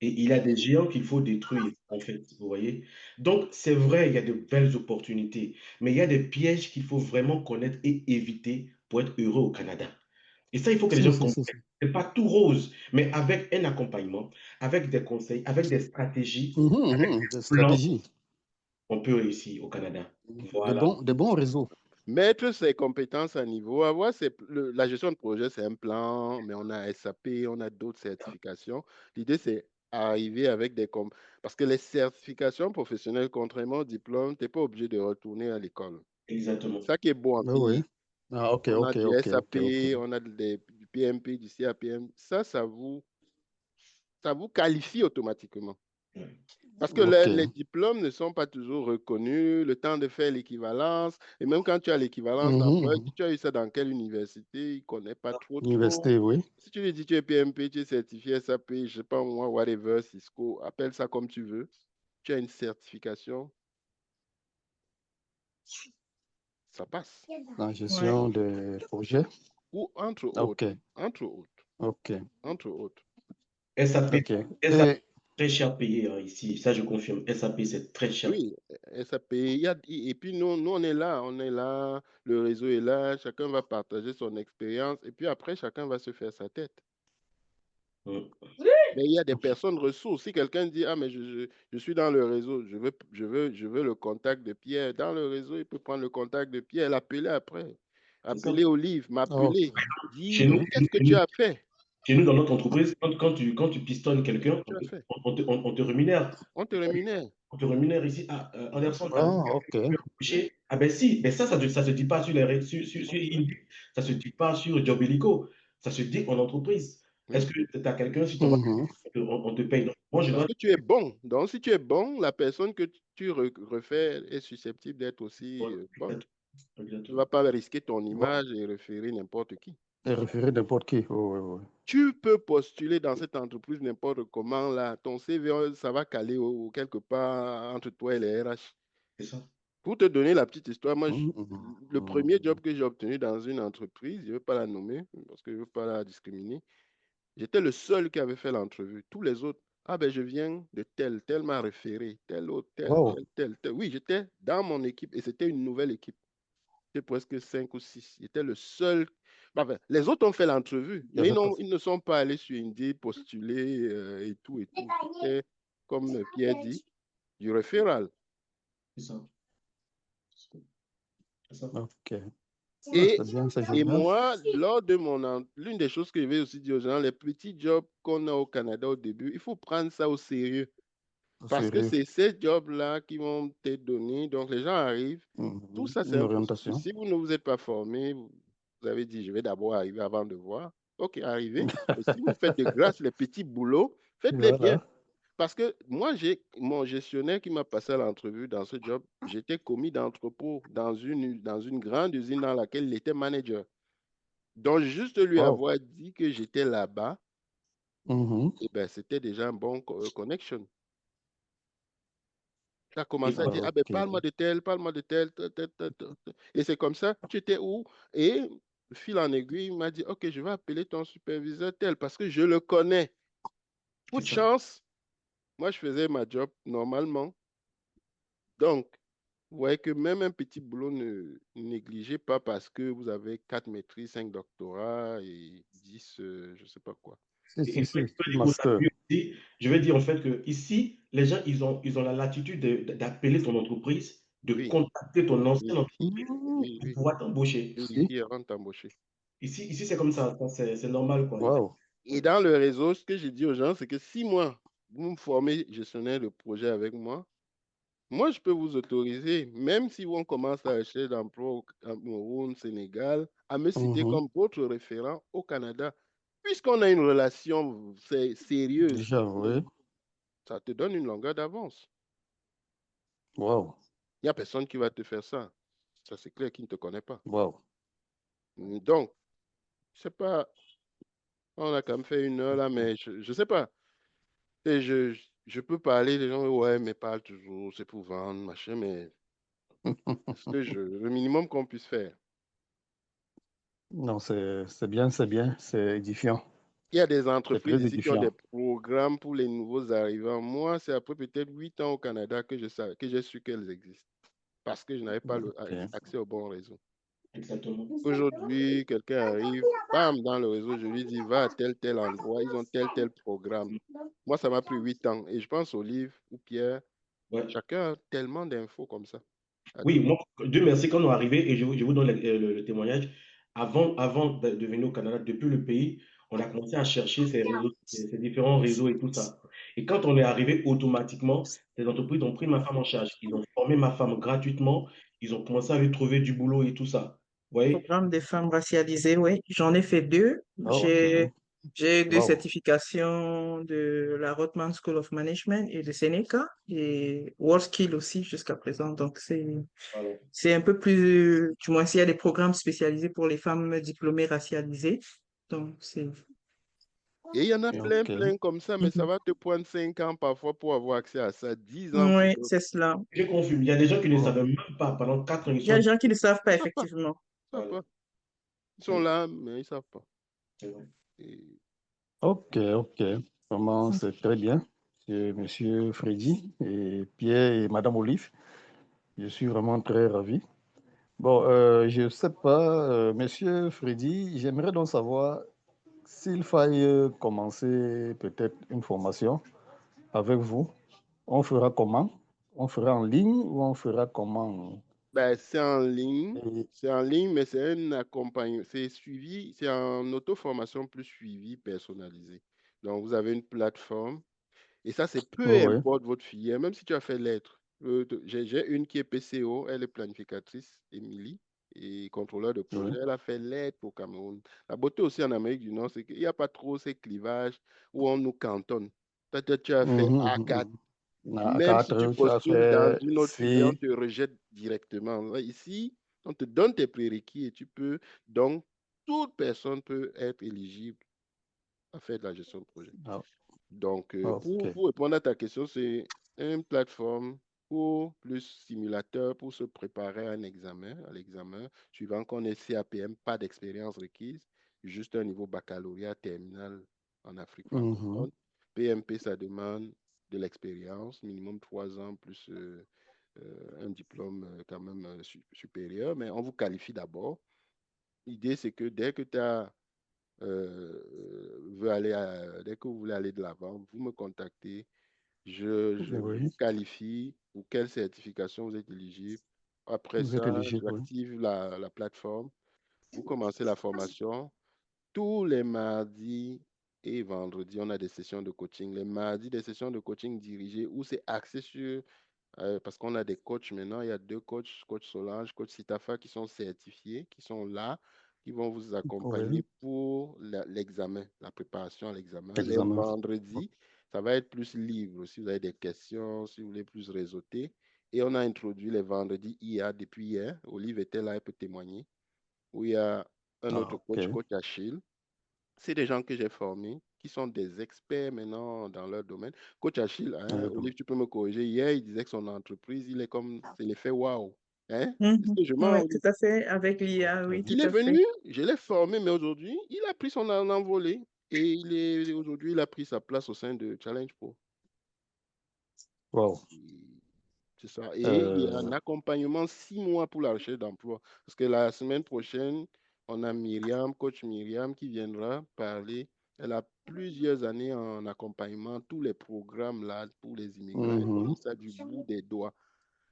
Et il y a des géants qu'il faut détruire, en fait, vous voyez. Donc, c'est vrai, il y a de belles opportunités, mais il y a des pièges qu'il faut vraiment connaître et éviter pour être heureux au Canada. Et ça, il faut que les Si, gens si, comprennent. si, si. C'est pas tout rose, mais avec un accompagnement, avec des conseils, avec des stratégies, Des plans, stratégies, on peut réussir au Canada. des Voilà. bons réseaux. Mettre ses compétences à niveau, avoir la gestion de projet, c'est un plan, mais on a SAP, on a d'autres certifications. L'idée, c'est arriver avec parce que les certifications professionnelles, contrairement au diplôme, tu n'es pas obligé de retourner à l'école. Exactement. Ça qui est beau en Oui, oui. pays. Ah, ok, On a ok, du ok, SAP, ok, ok. on a du PMP, du CAPM. Ça vous qualifie automatiquement. Ouais. Parce que Ok. les diplômes ne sont pas toujours reconnus, le temps de faire l'équivalence, et même quand tu as l'équivalence, l'employeur dit, tu as eu ça dans quelle université, il ne connaît pas trop. Université, oui. Si tu lui dis tu es PMP, tu es certifié SAP, je ne sais pas moi, whatever, Cisco, appelle ça comme tu veux, tu as une certification, ça passe. La Ouais. gestion des projets. Ou entre Ok, autres, entre autres, ok, entre autres. SAP, ok. SAP, très cher payé ici. Ça, je confirme. SAP, c'est très cher. Oui, SAP, et puis nous, on est là, le réseau est là, chacun va partager son expérience, et puis après, chacun va se faire sa tête. Mm. Mais il y a des personnes ressources. Si quelqu'un dit, ah, mais je suis dans le réseau, je veux le contact de Pierre. Dans le réseau, il peut prendre le contact de Pierre, l'appeler après. C'est ça. Appeler Olive, Ok, m'appeler. Chez Dis, nous, ok. qu'est-ce que tu as fait? chez nous, dans notre entreprise, quand tu pistonnes Qu'est-ce que quelqu'un, tu as fait? on te rémunère. On te rémunère. On te rémunère ici. Ah, Anderson, t'as Ah, ok. touché. Ah ben si, mais ça se dit pas sur les sur Indeed. Ça se dit pas sur Jobilico. Ça se dit en entreprise. Est-ce Oui. que tu as quelqu'un sur ton Mhm. on te paye? Donc, moi, je Parce dois. que tu es bon. Donc, si tu es bon, la personne que tu refais est susceptible d'être aussi Ouais, bonne. Tu ne exactement. vas pas risquer ton Voilà. image et référer n'importe qui. Et référer n'importe qui. Oh, oui, oui. Tu peux postuler dans cette entreprise n'importe comment, là. Ton CV, ça va caler quelque part entre toi et les RH. C'est ça. Pour te donner la petite histoire, moi, le premier Mhm. job que j'ai obtenu dans une entreprise, je ne veux pas la nommer parce que je ne veux pas la discriminer, j'étais le seul qui avait fait l'entrevue. Tous les autres, ah ben je viens de tel m'a référé, tel autre, Wow. tel. Oui, j'étais dans mon équipe et c'était une nouvelle équipe. C'était presque 5 ou 6. J'étais le seul. Enfin, les autres ont fait l'entrevue, Il y mais avait pas. ils ne sont pas allés sur Indeed postuler et tout et tout. C'était, comme Pierre dit, du référal. C'est ça. C'est ça. Ok. Et, C'est bien, c'est et génial. moi, l'une des choses que je vais aussi dire aux gens, les petits jobs qu'on a au Canada au début, il faut prendre ça au sérieux. Parce que Sérieux. c'est ces jobs-là qui vont te donner. Donc, les gens arrivent. Tout ça, c'est Une un processus. orientation. Si vous ne vous êtes pas formé, vous avez dit, je vais d'abord arriver avant de voir. OK, arrivez. Mais si vous faites de grâce les petits boulots, faites-les bien. Voilà. Parce que moi, j'ai mon gestionnaire qui m'a passé à l'entrevue dans ce job. J'étais commis d'entrepôt dans une grande usine dans laquelle il était manager. Donc, juste lui Wow. avoir dit que j'étais là-bas, Mhm. eh ben, c'était déjà un bon connection. Tu as commencé à dire, ah ben, parle-moi de tel, tel, tel, tel, tel. Et c'est comme ça, tu étais où? Et fil en aiguille, il m'a dit, OK, je vais appeler ton superviseur tel parce que je le connais. Coup de C'est ça. chance, moi, je faisais ma job normalement. Donc, vous voyez que même un petit boulot, ne négligez pas parce que vous avez 4 maîtrises, 5 doctorats et 10, je ne sais pas quoi. Et je vais dire où ça master. appuie aussi. Je vais dire en fait que ici, les gens, ils ont la latitude d'appeler ton entreprise, de Oui, contacter ton oui, ancienne entreprise oui, pour oui. pouvoir t'embaucher. Vérifier avant de t'embaucher. Ici c'est comme ça. C'est normal, quoi. Wow. Et dans le réseau, ce que j'ai dit aux gens, c'est que si moi, vous me formez gestionnaire de projet avec moi, je peux vous autoriser, même si on commence à acheter d'emploi au Cameroun, Sénégal, à me citer comme votre référent au Canada. Puisqu'on a une relation sérieuse, Déjà, oui. ça te donne une longueur d'avance. Wow. Il n'y a personne qui va te faire ça. Ça, c'est clair, qui ne te connaît pas. Wow. Donc, je sais pas, on a quand même fait 1 heure là, mais je ne sais pas. Et je peux parler, les gens, ouais, mais parle toujours, c'est pour vendre, machin, mais le minimum qu'on puisse faire. Non, c'est bien, c'est édifiant. Il y a des C'est entreprises très ici qui ont des édifiant. programmes pour les nouveaux arrivants. Moi, c'est après peut-être 8 ans au Canada que j'ai su qu'elles existent parce que je n'avais pas Ok. accès au bon réseau. Exactement. Aujourd'hui, quelqu'un arrive, bam, dans le réseau, je lui dis, va à tel endroit, ils ont tel programme. Moi, ça m'a pris 8 ans. Et je pense Olive ou Pierre, Ouais. chacun a tellement d'infos comme ça à Oui, donner. moi, Dieu merci, quand on est arrivé, et je vous donne le témoignage, avant de venir au Canada, depuis le pays, on a commencé à chercher ces réseaux, ces différents réseaux et tout ça. Et quand on est arrivé, automatiquement, les entreprises ont pris ma femme en charge. Ils ont formé ma femme gratuitement. Ils ont commencé à lui trouver du boulot et tout ça. Vous voyez? Programme des femmes racialisées, oui. J'en ai fait 2. Ok. J'ai 2 Wow. certifications de la Rotman School of Management et de Seneca et WorldSkill aussi jusqu'à présent. Donc, Voilà. c'est un peu plus, du moins, s'il y a des programmes spécialisés pour les femmes diplômées racialisées. Donc, c'est... Et il y en a Ok. plein comme ça, mais ça va te prendre 5 ans parfois pour avoir accès à ça, 10 ans pour Oui, d'autres. c'est cela. Je confirme, il y a des gens qui ne Wow. savaient même pas. Pendant 4 ans, ils Il y a sont... des gens qui ne savent Ils pas, ne savent pas, effectivement. ils savent Voilà. pas. Ils sont là, mais ils ne savent pas. C'est vrai. Et Ok. Vraiment, c'est très bien. Monsieur Freddy et Pierre et Madame Olive, je suis vraiment très ravi. Bon, je ne sais pas, Monsieur Freddy, j'aimerais donc savoir s'il faille commencer peut-être une formation avec vous. On fera comment? On fera en ligne ou on fera comment? ben, Et- c'est en ligne, mais c'est un accompagnement, c'est suivi, c'est en auto-formation plus suivi personnalisé. Donc, vous avez une plateforme. Et ça, c'est peu Oui, importe votre filière, même si tu as fait lettres. J'ai une qui est PCO, elle est planificatrice, Émilie, et contrôleur de oui. projet. Elle a fait lettres au Cameroun. La beauté aussi en Amérique du Nord, c'est qu'il n'y a pas trop ces clivages où on nous cantonne. Toi, tu as fait A4. À Même si tu 4, tu as postules dans fait une autre filière, on C. te rejette directement. Là, ici, on te donne tes prérequis et tu peux. Donc, toute personne peut être éligible à faire de la gestion de projet. Ah, Donc, ok. pour répondre à ta question, c'est une plateforme pour plus simulateur pour se préparer à l'examen, suivant qu'on est CAPM, pas d'expérience requise, juste un niveau baccalauréat terminal en Afrique Mhm. francophone. PMP, ça demande de l'expérience, minimum 3 ans plus un diplôme quand même supérieur, mais on vous qualifie d'abord. L'idée, c'est que dès que tu as dès que vous voulez aller de l'avant, vous me contactez. Je vous Oui, qualifie pour quelle certification vous êtes éligible. Après vous êtes ça, éligible, oui. j'active la plateforme. Vous commencez la formation. Tous les mardis et vendredis, on a des sessions de coaching. Les mardis, des sessions de coaching dirigées où c'est axé sur parce qu'on a des coachs maintenant, il y a 2 coachs, coach Solange, coach Sitafa, qui sont certifiés, qui sont là, qui vont vous accompagner Oui, pour l'examen, la préparation à l'examen. Les examen. vendredis, ça va être plus libre. Si vous avez des questions, si vous voulez plus réseauter. Et on a introduit les vendredis IA depuis hier. Olive était là, elle peut témoigner. Où il y a un Ah, autre ok. coach, coach Achille. C'est des gens que j'ai formés qui sont des experts maintenant dans leur domaine. Coach Achille, hein, Ouais, Olive, tu peux me corriger. Hier, il disait que son entreprise, il est comme, c'est l'effet waouh. Hein? Est-ce Mhm. que je mens, Oui, Olive? tout à fait. Avec l'IA, oui, tout Il est à fait. venu, je l'ai formé, mais aujourd'hui, il a pris son envolée et aujourd'hui, il a pris sa place au sein de Challenge Pro. wow. C'est ça. Et il y a un Euh, accompagnement 6 mois pour la recherche d'emploi. Parce que la semaine prochaine, on a Myriam, coach Myriam, qui viendra parler. Elle a plusieurs années en accompagnement, tous les programmes là pour les immigrants. Elle connaît ça du bout des doigts.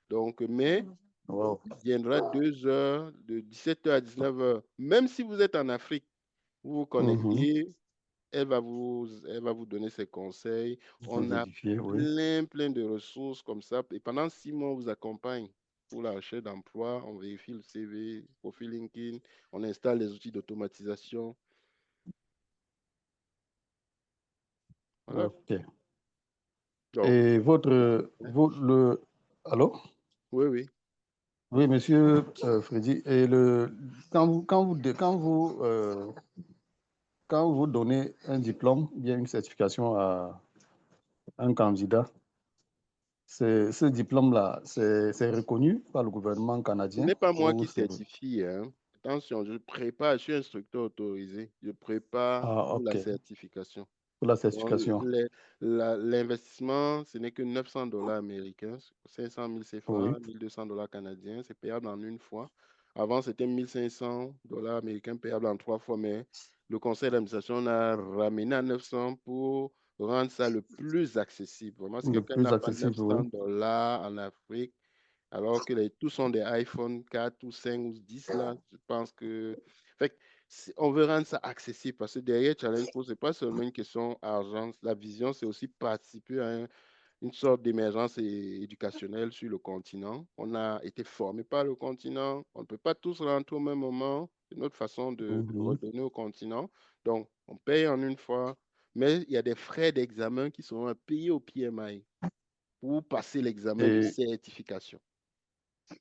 Donc, mais wow. il viendra 2 heures, de 17h à 19h. Même si vous êtes en Afrique, vous vous Mhm. connectez, elle va vous donner ses conseils. On Vous a édifiez, oui. plein de ressources comme ça. Et pendant 6 mois, on vous accompagne pour la recherche d'emploi. On vérifie le CV, profil LinkedIn. On installe les outils d'automatisation. Voilà. Ok. Donc, Et allô? oui, oui. Oui, monsieur Freddy. Et quand vous donnez un diplôme, bien une certification à un candidat, ce diplôme-là, c'est reconnu par le gouvernement Ce canadien n'est pas moi ou qui c'est... certifie, hein. Attention, je suis instructeur autorisé. Je prépare Ah, pour la ok. certification. Pour la Donc, certification. l'investissement, ce n'est que $900 américains, 500 000 Oui. CFA, 1 200 $ canadiens. C'est payable en une fois. Avant, c'était 1 500 $ américains payables en 3 fois, mais le conseil d'administration a ramené à 900 pour rendre ça le plus accessible. Vraiment, si Le quelqu'un plus n'a pas accessible, oui. 900 $ en Afrique, alors que tous sont des iPhone 4 ou 5 ou 10 là, je pense que... Fait que on veut rendre ça accessible parce que derrière Challenge Pro, ce n'est pas seulement une question d'argent. La vision, c'est aussi participer à une sorte d'émergence éducationnelle sur le continent. On a été formé par le continent. On ne peut pas tous rentrer au même moment. C'est notre façon de redonner au continent. Donc, on paye en une fois, mais il y a des frais d'examen qui seront payés au PMI pour passer l'examen de Et, certification.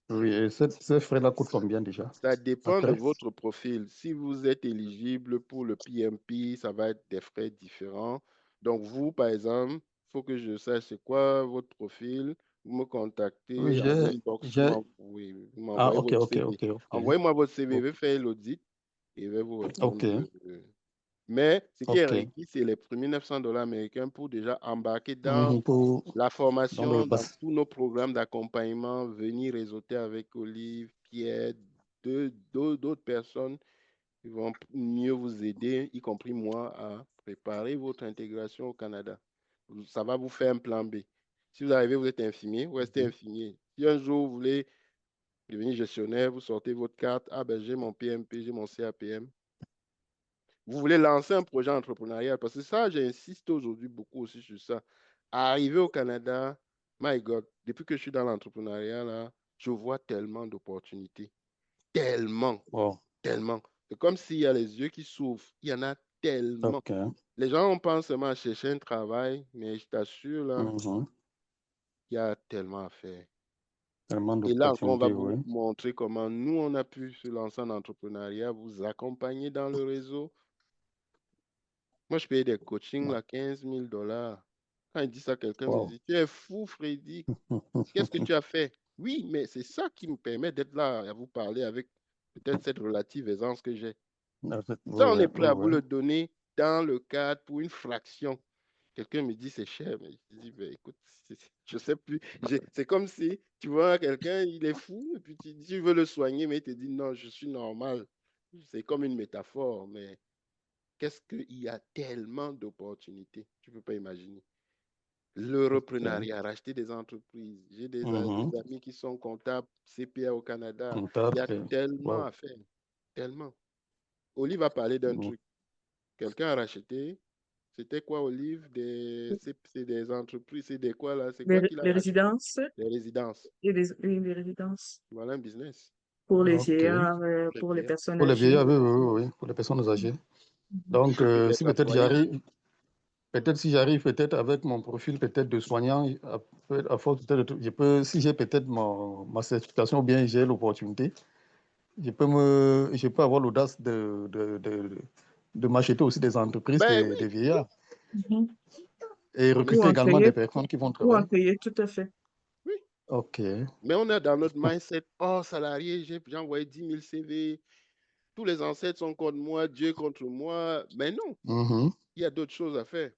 oui, et ces frais-là coûtent combien déjà? Ça dépend de Après? votre profil. Si vous êtes éligible pour le PMP, ça va être des frais différents. Donc, vous, par exemple, il faut que je sache c'est quoi votre profil. Vous me Oui, contactez en inbox, vous Ah, m'envoyez ok, votre ok, CV. ok, ok. Envoyez-moi votre CV, je Ok, vais faire l'audit et je vais vous répondre. ok, Mais ce qui est ok. requis, c'est les premiers $900 américains pour déjà embarquer dans Mhm, la dans le formation, dans pass. tous nos programmes d'accompagnement, venir réseauter avec Olive, Pierre, d'autres personnes qui vont mieux vous aider, y compris moi, à préparer votre intégration au Canada. Ça va vous faire un plan B. Si vous arrivez, vous êtes infirmier, vous restez infirmier. Si un jour vous voulez devenir gestionnaire, vous sortez votre carte, ah ben j'ai mon PMP, j'ai mon CAPM. Vous voulez lancer un projet entrepreneurial, parce que ça, j'insiste aujourd'hui beaucoup aussi sur ça. Arriver au Canada, my God, depuis que je suis dans l'entrepreneuriat, là, je vois tellement d'opportunités. Tellement, Wow, tellement. C'est comme s'il y a les yeux qui s'ouvrent. Il y en a tellement. ok. Les gens, on pense seulement à chercher un travail, mais je t'assure, là, Mhm. il y a tellement à faire. Tellement Et là encore, on va d'opportunités, vous oui. montrer comment nous, on a pu se lancer en entrepreneuriat, vous accompagner dans le réseau. Moi, je payais des coachings, là, 15 000 $. Quand il dit ça, quelqu'un me Wow. dit, tu es fou, Freddy. Qu'est-ce que tu as fait? Oui, mais c'est ça qui me permet d'être là à vous parler avec peut-être cette relative aisance que j'ai. En fait, oui, Ça, on oui, est prêt oui, à vous oui. le donner dans le cadre pour une fraction. Quelqu'un me dit c'est cher, mais je dis, ben, écoute, je sais plus. C'est comme si tu vois quelqu'un, il est fou, et puis tu veux le soigner, mais il te dit non, je suis normal. C'est comme une métaphore, mais qu'est-ce qu'il y a tellement d'opportunités, tu ne peux pas imaginer. Ok. L'entrepreneuriat, racheter des entreprises. J'ai des Mhm. amis qui sont comptables CPA au Canada. Il y a Comptable, tellement wow. à faire, tellement. Olive a parlé d'un Mm. truc. Quelqu'un a racheté. C'était quoi, Olive? C'est des entreprises, c'est des quoi là? C'est quoi qu'il a Les racheté? résidences Des résidences. et oui, les résidences Voilà un business. pour les Ok. vieillards, Très pour les bien. personnes Pour les âgées. vieillards, oui, oui, oui, oui, pour les personnes âgées. Mhm. Donc, si Peut-être peut-être employé. j'arrive, peut-être si j'arrive, peut-être avec mon profil peut-être de soignant, à force peut-être, je peux, si j'ai peut-être ma certification ou bien j'ai l'opportunité, je peux avoir l'audace de m'acheter aussi des entreprises, Ben des oui, vieillards, Mhm. et on est, Ou recruter en également des créer, personnes qui vont ou en travailler. créer, tout à fait. oui. Ok. Mais on est dans notre mindset, oh, salarié, j'ai envoyé 10 000 CV, tous les ancêtres sont contre moi, Dieu contre moi. Mais non, Mhm. il y a d'autres choses à faire.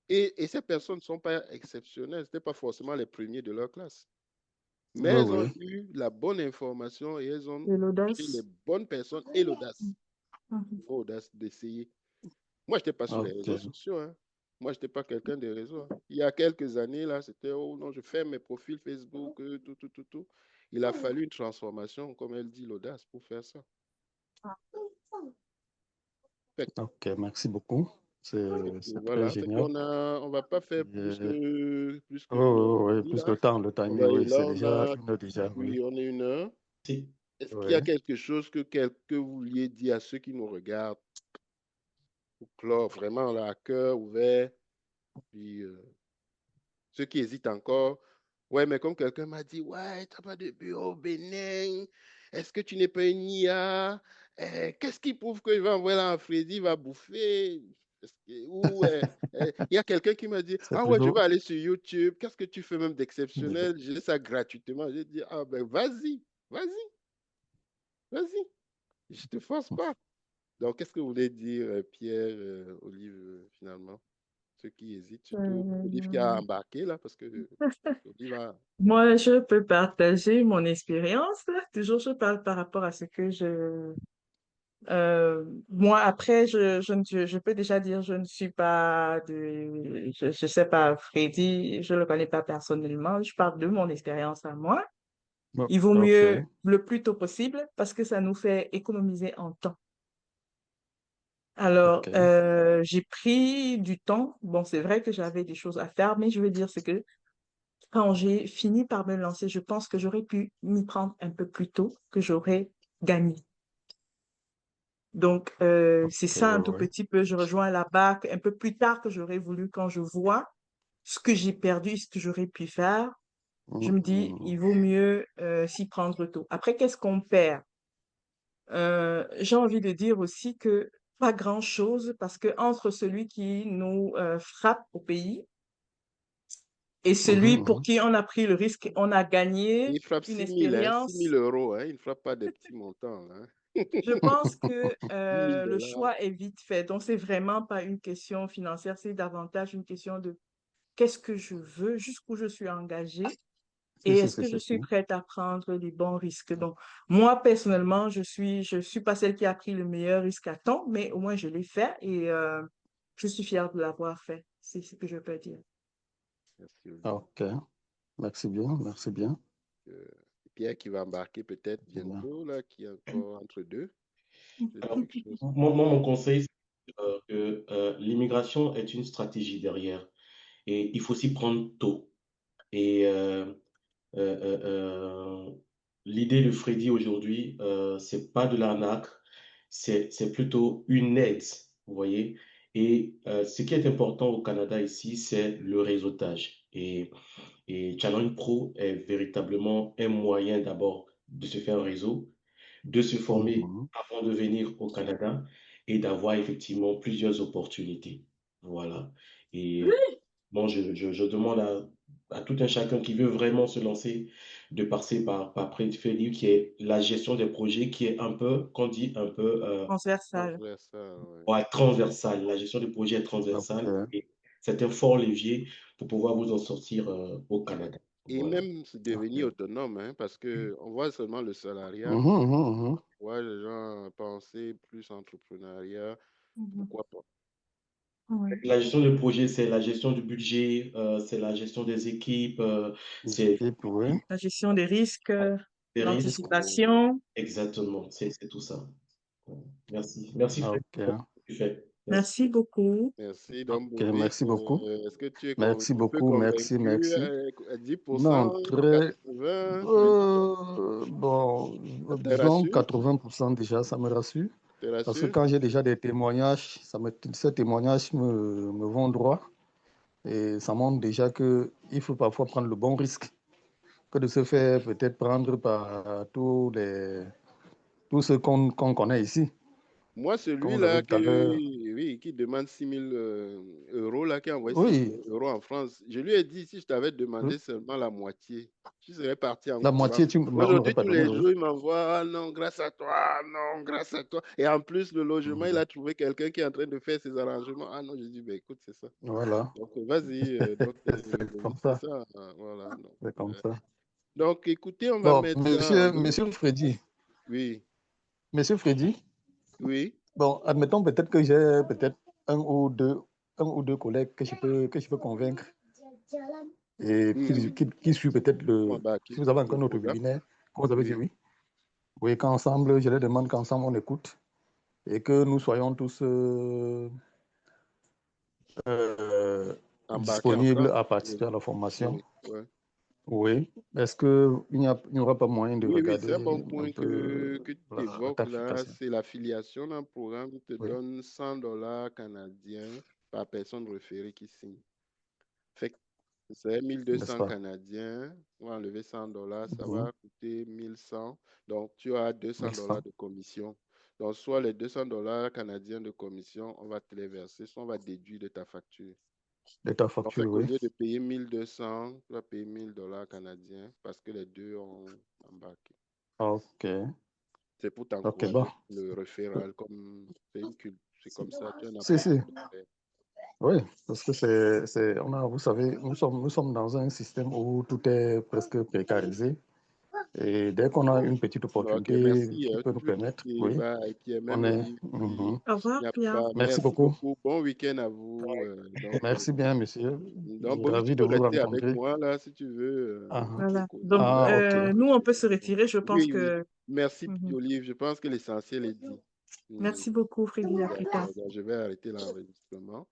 Et ces personnes ne sont pas exceptionnelles, ce n'étaient pas forcément les premiers de leur classe. Mais Oui, elles ont oui. eu la bonne information et elles ont Et pris les l'audace. bonnes personnes et l'audace. Mhm. L'audace d'essayer. Moi, je n'étais pas sur les Ok. réseaux sociaux. Hein. Moi, je n'étais pas quelqu'un des réseaux. Hein. Il y a quelques années, là, c'était, oh non, je fais mes profils Facebook, tout. Il a fallu une transformation, comme elle dit, l'audace pour faire ça. Fait que, Ok, merci beaucoup. C'est très voilà, fait génial. on va pas faire Et- plus Oui, que ce qu'on oui, oui, dit plus là. le temps, le On timing, va, oui, là, c'est déjà 1 heure déjà, oui. oui, on est 1 heure. Si. Est-ce qu'il y a Oui. quelque chose que vous vouliez dire à ceux qui nous regardent pour clore vraiment là, à cœur ouvert, puis ceux qui hésitent encore, ouais, mais comme quelqu'un m'a dit, ouais, tu n'as pas de bureau au Bénin, est-ce que tu n'es pas une IA? Qu'est-ce qui prouve qu'il va envoyer là un Freddy, il va bouffer? Ou il y a quelqu'un qui m'a dit, C'est ah ouais, je vais toujours. aller sur YouTube, qu'est-ce que tu fais même d'exceptionnel? J'ai ça gratuitement. J'ai dit, ah ben vas-y, je te force pas. Donc, qu'est-ce que vous voulez dire, Pierre, Olive, finalement? Ceux qui hésitent, surtout Olive qui a Euh, embarqué là, parce que Olive a... Moi, je peux partager mon expérience. Là. Toujours, je parle par rapport à ce que je... moi, après, je peux déjà dire, je ne suis pas de... Je sais pas, Freddy, je le connais pas personnellement. Je parle de mon expérience à moi. Bon, Il vaut ok, mieux le plus tôt possible parce que ça nous fait économiser en temps. Alors, ok. j'ai pris du temps. Bon, c'est vrai que j'avais des choses à faire, mais je veux dire, c'est que quand j'ai fini par me lancer, je pense que j'aurais pu m'y prendre un peu plus tôt, que j'aurais gagné. Donc, c'est Ok, ça un tout oui, petit peu. Je rejoins la BAC un peu plus tard que j'aurais voulu quand je vois ce que j'ai perdu, ce que j'aurais pu faire. Je oui. me dis, il vaut mieux s'y prendre tôt. Après, qu'est-ce qu'on perd? J'ai envie de dire aussi que pas grand-chose parce que entre celui qui nous frappe au pays et celui pour qui on a pris le risque, on a gagné Il frappe une 6 000, hein, 6 expérience. 000 euros. Hein, il ne frappe pas des petits montants. Hein. Je pense que 10 000 le dollars. choix est vite fait. Donc, c'est vraiment pas une question financière, c'est davantage une question de qu'est-ce que je veux, jusqu'où je suis engagée Si, et si, est-ce si, que je si, si. suis prête à prendre les bons risques. Donc, moi, personnellement, je suis pas celle qui a pris le meilleur risque à temps, mais au moins je l'ai fait et je suis fière de l'avoir fait. C'est ce que je peux dire. Merci, Olivier. Ok, merci bien, merci bien. Euh, Pierre qui va embarquer peut-être Bien. bientôt, là, qui est encore entre deux. Je dis Alors, quelque chose. mon conseil, c'est que l'immigration est une stratégie derrière et il faut s'y prendre tôt. Et euh, euh, l'idée de Freddy aujourd'hui, c'est pas de l'arnaque, c'est plutôt une aide, vous voyez. Et ce qui est important au Canada ici, c'est le réseautage. Et Challenge Pro est véritablement un moyen d'abord de se faire un réseau, de se former Mhm. avant de venir au Canada et d'avoir effectivement plusieurs opportunités. Voilà. Et bon, je demande à tout un chacun qui veut vraiment se lancer de passer par Predfeli, qui est la gestion des projets, qui est un peu, qu'on dit un peu Transversal. Transversal, ouais. ouais, transversale. La gestion des projets est transversale Ok. et c'est un fort levier pour pouvoir vous en sortir au Canada. Et Voilà. même se devenir Ok. autonome, hein, parce qu'on voit seulement le salariat, Mhm, mhm, mhm. on voit les gens penser plus entrepreneuriat, Mhm. pourquoi pas. Oui. La gestion de projet, c'est la gestion du budget, c'est la gestion des équipes, Les c'est équipes, oui. La gestion des risques, des risques. l'anticipation. Exactement, c'est tout ça. Merci. Merci Fred Ok. pour ce que tu fais. Merci. Merci beaucoup. Merci. Donc, Ok, Bobby, merci beaucoup. est-ce que tu es Merci un peu beaucoup, merci, convaincu merci. à Non, 10%, très... 80%, Freddy? bon, Ça te disons rassure? 80% déjà, ça me rassure. Te Parce que rassure? quand j'ai déjà des témoignages, ces témoignages me vont droit. Et ça montre déjà qu'il faut parfois prendre le bon risque que de se faire peut-être prendre par tous ceux qu'on connaît ici. comme Moi, vous celui-là avez tout à l'heure. oui, qui demande 6 000 euros, là, qui a envoyé 6 Oui, 000 euros en France, je lui ai dit, si je t'avais demandé oui. seulement la moitié, tu serais parti en La courant. moitié, on n'aurait Aujourd'hui, pas tous donné, les oui. jours, il m'envoie, ah non, grâce à toi, ah non, grâce à toi. Et en plus, le logement, il Mhm. a trouvé quelqu'un qui est en train de faire ses arrangements. Ah non, j'ai dit, ben écoute, c'est ça. Voilà, Donc, vas-y, c'est comme c'est ça, ça. Hein, voilà. Donc, c'est comme ça. écoutez, on va Bon, mettre ça en... Monsieur Oui, Freddy, oui. bon, admettons peut-être que j'ai peut-être un ou deux collègues que je peux convaincre et Mhm. qui suivent peut-être Bon, bah, si vous avez encore le notre programme. webinaire, comme vous avez dit Oui. oui. Oui, qu'ensemble, je leur demande qu'ensemble on écoute et que nous soyons tous Embarquer disponibles ensemble. à Oui, participer à la formation. oui, ouais. Oui. Est-ce qu'il n'y aura pas moyen de Oui, c'est un regarder bon un point peu que tu la évoques là. tarification? C'est l'affiliation d'un programme qui te Oui, donne 100 dollars canadiens par personne référée qui signe. Fait que c'est n'est-ce 1200 pas? canadiens. On va enlever 100 dollars, ça Oui, va coûter 1100. Donc, tu as 200 n'est-ce pas? dollars de commission. Donc, soit les 200 dollars canadiens de commission, on va te les verser, soit on va déduire de ta facture. De ta Donc, fait facture, qu'au oui. lieu de payer 1200, tu vas payer 1000 dollars canadiens parce que les deux ont embarqué. OK. C'est pour OK, bon. t'encourager le référent, comme c'est une culte, c'est comme ça, tu n'as Si, pas si. besoin de faire. Oui, parce que vous savez, nous sommes dans un système où tout est presque précarisé. Et dès qu'on a une petite Ok, opportunité merci. qui peut nous Tu peux permettre, quitter, oui, bye. on TMM est. Olive dit, Mhm. Au il revoir, n'y a Pierre. pas. Merci Merci beaucoup. beaucoup. Bon week-end à vous. Merci bien, monsieur. Je Donc, suis Bobby, tu ravi de peux vous rester avec rencontrer. moi là si tu veux. Ah, On peut Voilà. causer Donc, là. ah, ok. nous, on peut se retirer. Je pense Oui, oui. que... Merci, Mhm. Olive. Je pense que l'essentiel est dit. Merci beaucoup, Freddy. À plus tard. D'accord. Donc, je vais arrêter l'enregistrement.